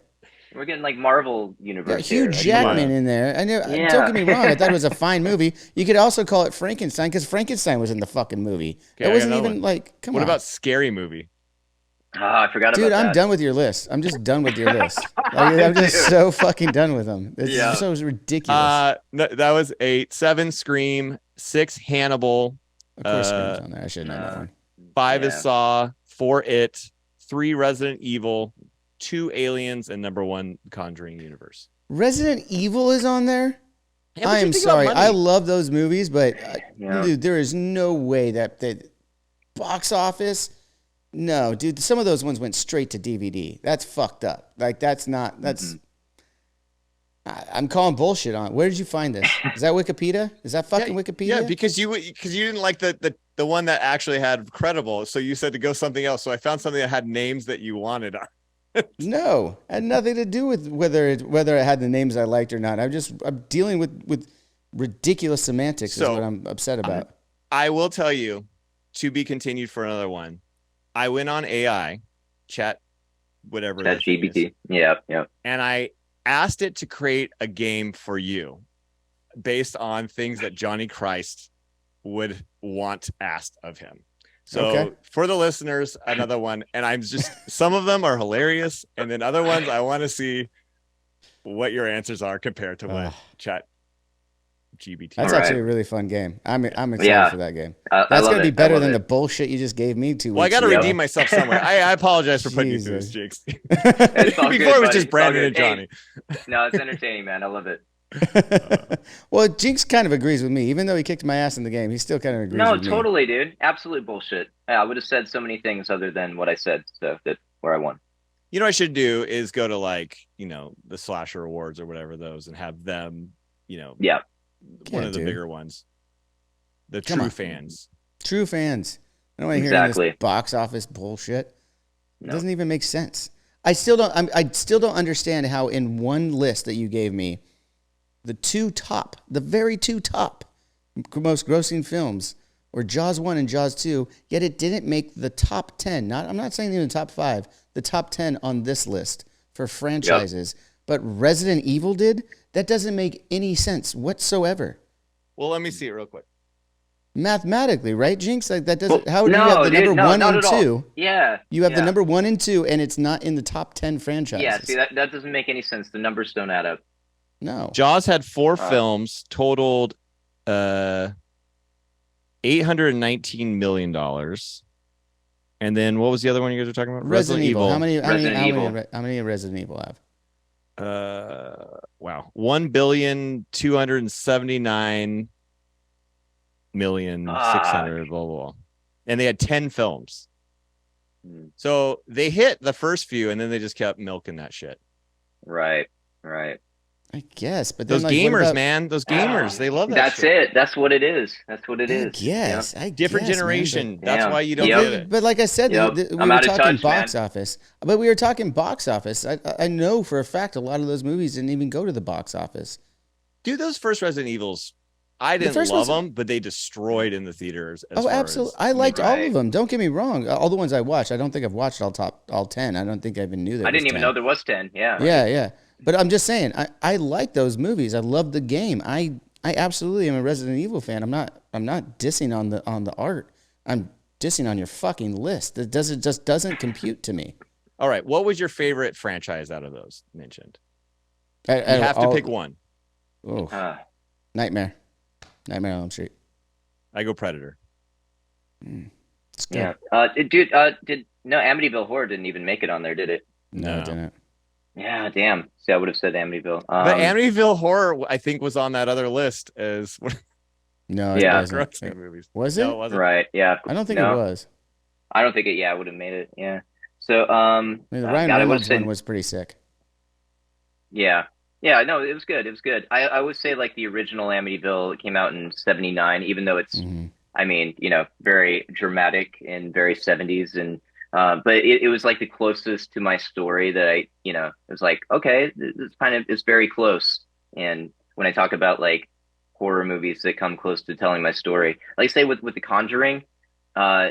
We're getting like Marvel universe. Hugh Jackman in there. I know. Don't get me wrong. I thought it was a fine movie. You could also call it Frankenstein because Frankenstein was in the fucking movie. Okay, it wasn't even like. Come on. What about Scary Movie? I forgot about that. Dude, I'm done with your list. I'm just done with your list. I'm just so fucking done with them. It's so ridiculous. That was 8. 7, Scream. 6, Hannibal. Of course, Scream's on there. I should know that one. 5 is Saw. 4, It. 3, Resident Evil. 2, Aliens, and number 1, Conjuring Universe. Resident Evil is on there? I am sorry. I love those movies, but dude, there is no way that the box office. No, dude, some of those ones went straight to DVD. That's fucked up. Like, that's not. That's. I'm calling bullshit on it. Where did you find this? Is that Wikipedia? Is that fucking Wikipedia? Yeah, because you didn't like the one that actually had credible, so you said to go something else. So I found something that had names that you wanted. No, it had nothing to do with whether it had the names I liked or not. I'm dealing with ridiculous semantics. So, is what I'm upset about. I will tell you, to be continued for another one. I went on AI, chat GPT. Yeah. And I asked it to create a game for you based on things that Johnny Christ would want asked of him. So for the listeners, another one, and I'm just, some of them are hilarious, and then other ones I want to see what your answers are compared to what chat GBT. That's actually a really fun game. I'm excited for that game. That's going to be better than the bullshit you just gave me 2 weeks ago. Well, I got to redeem myself somewhere. I apologize for putting you through this, Jinxx. Before it was just Brandon and Johnny. No, it's entertaining, man. I love it. Well, Jinxx kind of agrees with me. Even though he kicked my ass in the game, he still kind of agrees with me. No, totally, dude. Absolute bullshit. I would have said so many things other than what I said, so where I won. You know what I should do is go to, like, the Slasher Awards or whatever those, and have them, one of the bigger ones. The true fans. True fans. I don't want to hear this box office bullshit. It doesn't even make sense. I still don't understand how in one list that you gave me, the very two top most grossing films were Jaws 1 and Jaws 2, yet it didn't make the top 10. I'm not saying even the top 5, the top 10 on this list for franchises. But Resident Evil did? That doesn't make any sense whatsoever. Well, let me see it real quick. Mathematically, right, Jinxx? Like, that doesn't. How do you have the number 1 and 2? Yeah. You have the number 1 and 2, and it's not in the top 10 franchises. Yeah, see, that doesn't make any sense. The numbers don't add up. No. Jaws had 4 films, totaled $819 million. And then what was the other one you guys were talking about? Resident Evil. How many Resident Evil. How many Resident Evil have? Wow. 1,279,600,000 blah, blah, blah. And they had 10 films. So they hit the first few, and then they just kept milking that shit. Right. I guess, but then, those gamers, man, those gamers, they love that. That's shit. it. That's what it is. Yes, different generation. That's why you don't get it. But like I said, we were talking box office. But we were talking box office. I know for a fact a lot of those movies didn't even go to the box office. Dude, those first Resident Evils, I didn't love them, but they destroyed in the theaters. Absolutely. I liked all of them. Don't get me wrong. All the ones I watched, I don't think I've watched all 10. I don't think I even knew that. I didn't even know there was 10. Yeah. Yeah. But I'm just saying, I like those movies. I love the game. I absolutely am a Resident Evil fan. I'm not dissing on the art. I'm dissing on your fucking list. It just doesn't compute to me. All right. What was your favorite franchise out of those mentioned? You have to pick one. Oh, Nightmare on Elm Street. I go Predator. It's good. Yeah. Amityville Horror didn't even make it on there, did it? No, it didn't. Yeah, damn. See, I would have said Amityville. But Amityville Horror, I think, was on that other list as no, it wasn't. movies. Was it? No, it wasn't. Right, yeah. I don't think it was. I don't think it would have made it, yeah. So, I mean, the Ryan God, I would Reynolds say, one was pretty sick. yeah, yeah, no, it was good. It was good. I would say like the original Amityville came out in '79, even though it's, Hmm. I mean, very dramatic and very '70s, and but it was like the closest to my story that it was like, okay, this kind of is very close. And when I talk about like horror movies that come close to telling my story, like say with The Conjuring, uh,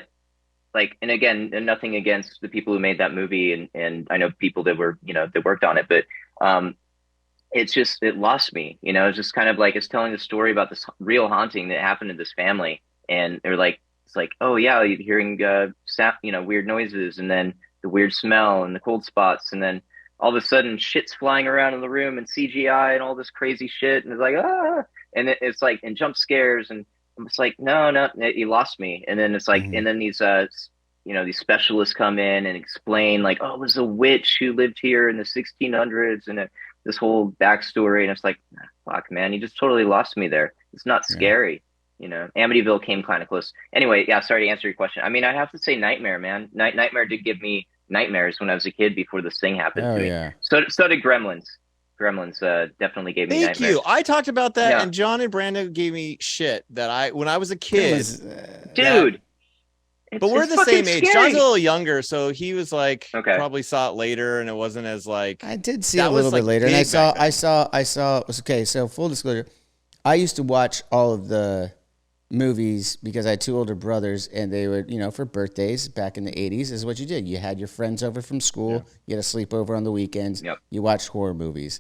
like, and again, and nothing against the people who made that movie, and I know people that were, that worked on it, but it's just it lost me. It's just kind of like it's telling the story about this real haunting that happened to this family, and they're like, it's like, oh yeah, you're hearing weird noises, and then the weird smell and the cold spots, and then all of a sudden shit's flying around in the room and CGI and all this crazy shit, and it's like and it's like and jump scares, and it's like no, no, you lost me, and then it's like, Hmm. and then these specialists come in and explain like, oh, it was a witch who lived here in the 1600s, and this whole backstory, and it's like, fuck, man, you just totally lost me there. It's not Yeah. scary. Amityville came kind of close. Anyway, yeah, sorry to answer your question. I mean, I have to say Nightmare, man. Nightmare did give me nightmares when I was a kid before this thing happened Oh to me. yeah. So did Gremlins. Gremlins definitely gave me Thank nightmares. you. I talked about that, Yeah. and John and Brandon gave me shit that when I was a kid. Gremlins, Dude. But we're it's the fucking same age. scary. John's a little younger, so he was like Okay. probably saw it later, and it wasn't as like. I did see That a was, little bit like, later, and big back then. I saw. Okay, so full disclosure, I used to watch all of the movies because I had two older brothers, and they would, for birthdays back in the '80s, is what you did. You had your friends over from school. You had a sleepover on the weekends. Yep. You watched horror movies.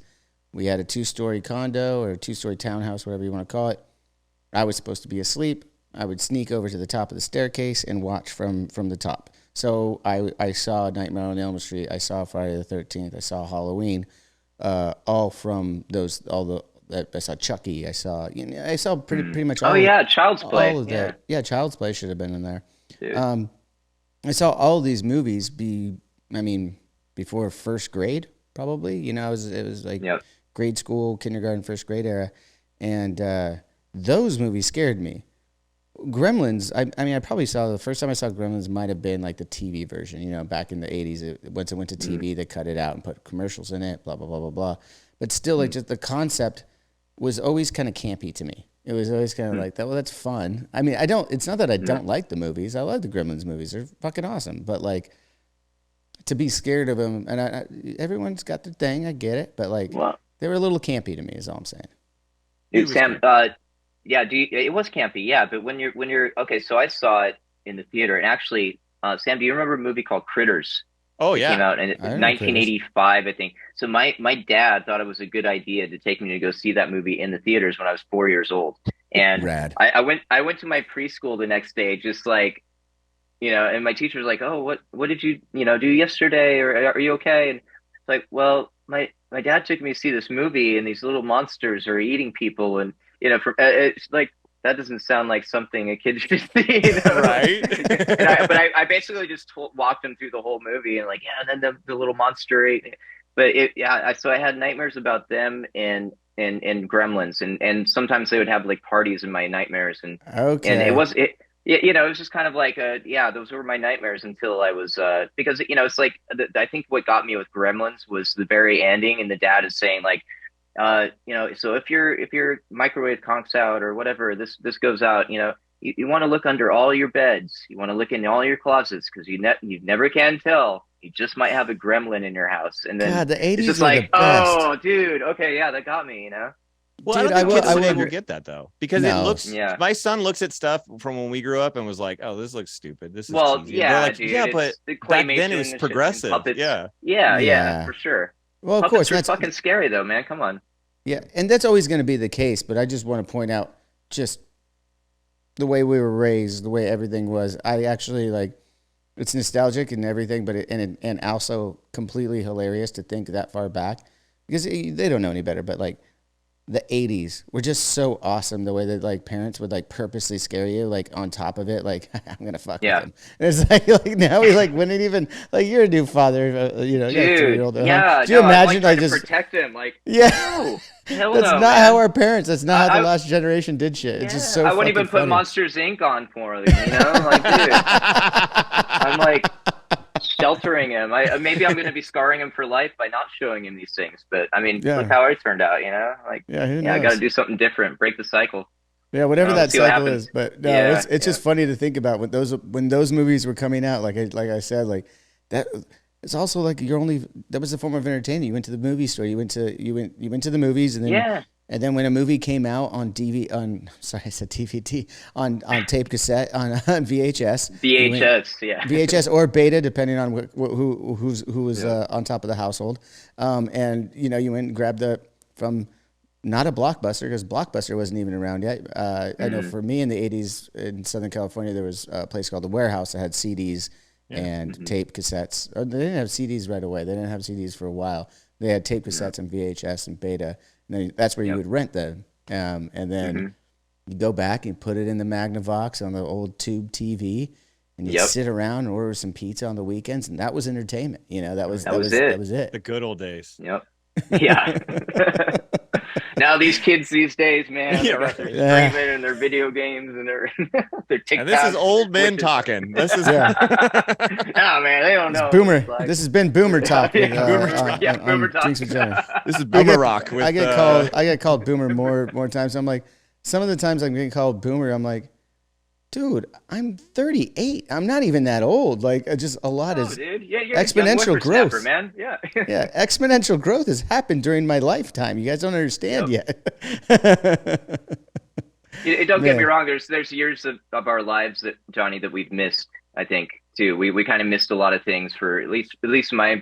We had a 2-story condo or a 2-story townhouse, whatever you want to call it. I was supposed to be asleep. I would sneak over to the top of the staircase and watch from the top. So I saw Nightmare on Elm Street. I saw Friday the 13th. I saw Halloween. All from those. I saw Chucky. I saw pretty much all. Oh yeah, Child's Play. All of that. Yeah, Child's Play should have been in there. Dude. I saw all of these movies before first grade, probably. It was like Yep. grade school, kindergarten, first grade era, and those movies scared me. Gremlins, I probably saw the first time I saw Gremlins might have been like the TV version, back in the 80s. Once it went to TV, they cut it out and put commercials in it, blah, blah, blah, blah, blah. But still, like, just the concept was always kind of campy to me. It was always kind of like that. Well, that's fun. I mean, it's not that I don't like the movies. I love the Gremlins movies. They're fucking awesome. But like, to be scared of them, and everyone's got their thing. I get it. But like, Well, they were a little campy to me, is all I'm saying. dude, Sam, yeah, it was campy, yeah. But when you're okay, so I saw it in the theater, and actually, Sam, do you remember a movie called Critters? Oh It yeah. came out in I remember 1985, I think. So my dad thought it was a good idea to take me to go see that movie in the theaters when I was 4 years old, and Rad. I went to my preschool the next day, just like, and my teacher was like, "Oh, what did you do yesterday, or are you okay?" And it's like, well, my dad took me to see this movie, and these little monsters are eating people, and it's like, that doesn't sound like something a kid should see, Right. but I basically just walked him through the whole movie, and like, yeah, and then the little monster ate. But so I had nightmares about them and Gremlins, and sometimes they would have like parties in my nightmares, and Okay. it was just kind of like those were my nightmares until I was because it's like I think what got me with Gremlins was the very ending, and the dad is saying like, so if your microwave conks out or whatever, this goes out, you want to look under all your beds, you want to look in all your closets, because you never can tell, you just might have a gremlin in your house. And then God, the 80s it's just were like, the best. oh dude, okay, yeah, that got me. Well, Dude, I don't think I kids today will- will get that though, because No. it looks. Yeah. My son looks at stuff from when we grew up and was like, "Oh, this looks stupid. This is Well, cheesy." yeah, They're like, dude, yeah, it's but the back then it claymation was and progressive. puppets. Yeah. Yeah, for sure. Well, of Puppets course, are that's fucking scary though, man. Come on. yeah, and that's always going to be the case. But I just want to point out just the way we were raised, the way everything was. I actually like it's nostalgic and everything, but and also completely hilarious to think that far back because they don't know any better. But like the 80s were just so awesome. The way that like parents would like purposely scare you, like on top of it, like I'm gonna fuck with him. And it's like now we like wouldn't even like you're a new father, you got a Dude, 3-year-old at yeah, home. Do you no, I'm, imagine like, like trying to just protect him? Like, yeah. no, hell That's no, not man. how our parents. That's not how I- the last generation did shit. It's just so. I wouldn't even fucking put funny. Monsters Inc. on for you, like, dude. I'm like, sheltering him. Maybe I'm going to be scarring him for life by not showing him these things. But I mean, Yeah. look how I turned out. Like, Yeah, who I got to knows? do something different, break the cycle. Yeah, whatever that see what cycle happens. is. But no, Yeah, it's just funny to think about when those movies were coming out. Like I said, like that. It's also like that was a form of entertainment. You went to the movie store. You went to the movies, and then Yeah. and then when a movie came out on sorry, I said DVD on tape cassette on VHS. VHS, yeah. VHS or beta, depending on who was on top of the household. And you went and grabbed from not a Blockbuster, because Blockbuster wasn't even around yet. I know for me in the 80s in Southern California, there was a place called The Warehouse that had CDs and tape cassettes. They didn't have CDs right away. They didn't have CDs for a while. They had tape cassettes and VHS and beta. And then that's where you would rent them. And then you go back and put it in the Magnavox on the old tube TV, and you sit around and order some pizza on the weekends, and that was entertainment. That was it. The good old days. Yep. Yeah. Now these kids these days, man, they're streaming and their video games and their TikTok. And this is old men talking. This is no, man, they don't know. Boomer. This has been Boomer Talk. Boomer Talk. Jinxx and Johnny. This is Boomer Rock. I get called Boomer more times. I'm like, some of the times I'm getting called Boomer, I'm like, dude, I'm 38. I'm not even that old. Like, just a lot is exponential growth, man. Yeah. Yeah, exponential growth has happened during my lifetime. You guys don't understand yet. Don't get me wrong. There's years of our lives that, Johnny, that we've missed. I think too. We kind of missed a lot of things for at least my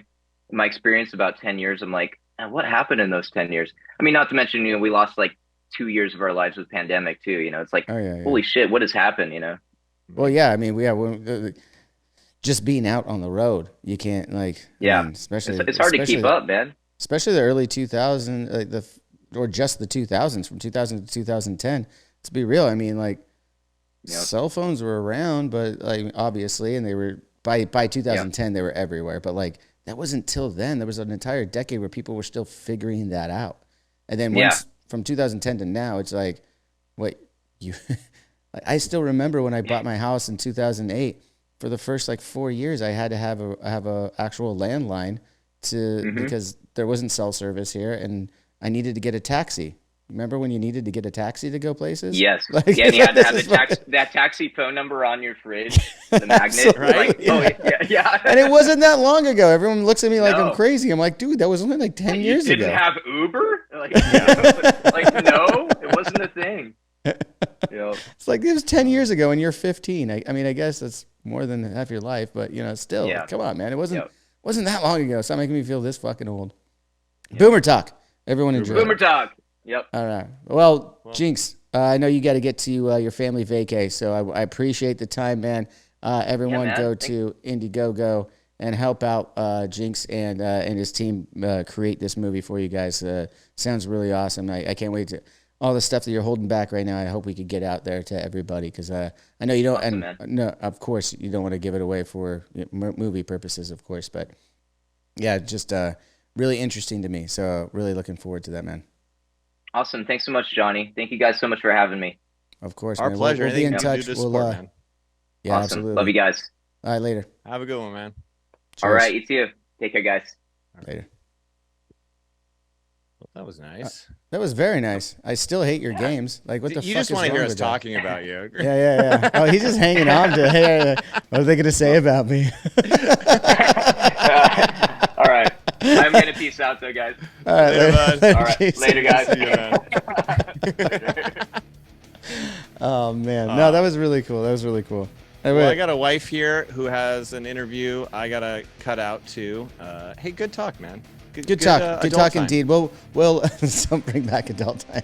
experience about 10 years. I'm like, what happened in those 10 years? I mean, not to mention, we lost like 2 years of our lives with pandemic too. It's like, holy shit, what has happened? Well, yeah, I mean, just being out on the road, you can't especially it's hard to keep up, man. Especially the early 2000s, or just the 2000s, from 2000 to 2010. To be real, I mean, cell phones were around, but obviously, and they were by 2010 they were everywhere. But that wasn't till then. There was an entire decade where people were still figuring that out, and then once. From 2010 to now, it's like, I still remember when I bought my house in 2008. For the first 4 years, I had to have a actual landline because there wasn't cell service here, and I needed to get a taxi. Remember when you needed to get a taxi to go places? Yes. And you had to have that taxi phone number on your fridge, the magnet, right? Yeah. And it wasn't that long ago. Everyone looks at me like I'm crazy. I'm like, dude, that was only 10 years ago. You didn't have Uber? No, it wasn't a thing. It's like it was 10 years ago, and you're 15. I mean, I guess that's more than half your life, but still, come on, man. It wasn't that long ago. Stop making me feel this fucking old. Boomer Talk. Everyone enjoy. Boomer Talk. Yep. All right. Well, Jinxx, I know you got to get to your family vacay, so I appreciate the time, man. Everyone go to Indiegogo and help out Jinxx and his team create this movie for you guys. Sounds really awesome. I can't wait to all the stuff that you're holding back right now. I hope we could get out there to everybody, because I know you don't. Awesome, no, of course you don't want to give it away for movie purposes, of course. But yeah, just really interesting to me. So really looking forward to that, man. Awesome. Thanks so much, Johnny. Thank you guys so much for having me. Of course, our man. pleasure. We'll be in touch. Yeah, awesome. Absolutely. Love you guys. All right, later. Have a good one, man. Cheers. All right, you too. Take care, guys. Later. Well, that was nice. That was very nice. I still hate your games. What the fuck is wrong with that? You just want to hear us talking about you. Yeah. Oh, he's just hanging on to, hey, what are they going to say about me? All right. I'm going to peace out, though, guys. All right, later. All right, later, guys. See you, man. Oh, man. No, that was really cool. Well, I got a wife here who has an interview I got to cut out, too. Hey, good talk, man. Good talk. Good talk indeed. Well, don't bring back adult time.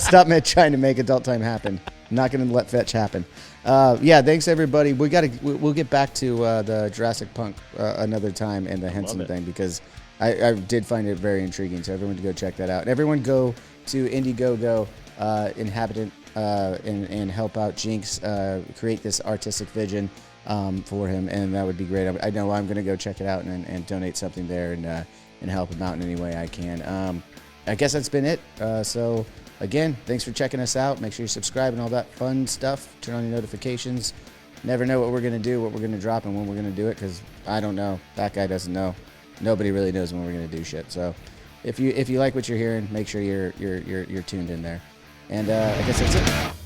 Stop trying to make adult time happen. I'm not going to let fetch happen. Thanks everybody. We'll get back to the Jurassic Punk another time and the Henson thing, because I did find it very intriguing. So everyone go check that out. And everyone go to Indiegogo Inhabitant and help out Jinxx create this artistic vision for him, and that would be great. I know I'm going to go check it out and donate something there and help him out in any way I can. I guess that's been it. So again, thanks for checking us out. Make sure you subscribe and all that fun stuff. Turn on your notifications. Never know what we're going to do, what we're going to drop, and when we're going to do it, because I don't know. That guy doesn't know. Nobody really knows when we're going to do shit. So if you like what you're hearing, make sure you're tuned in there. And I guess that's it.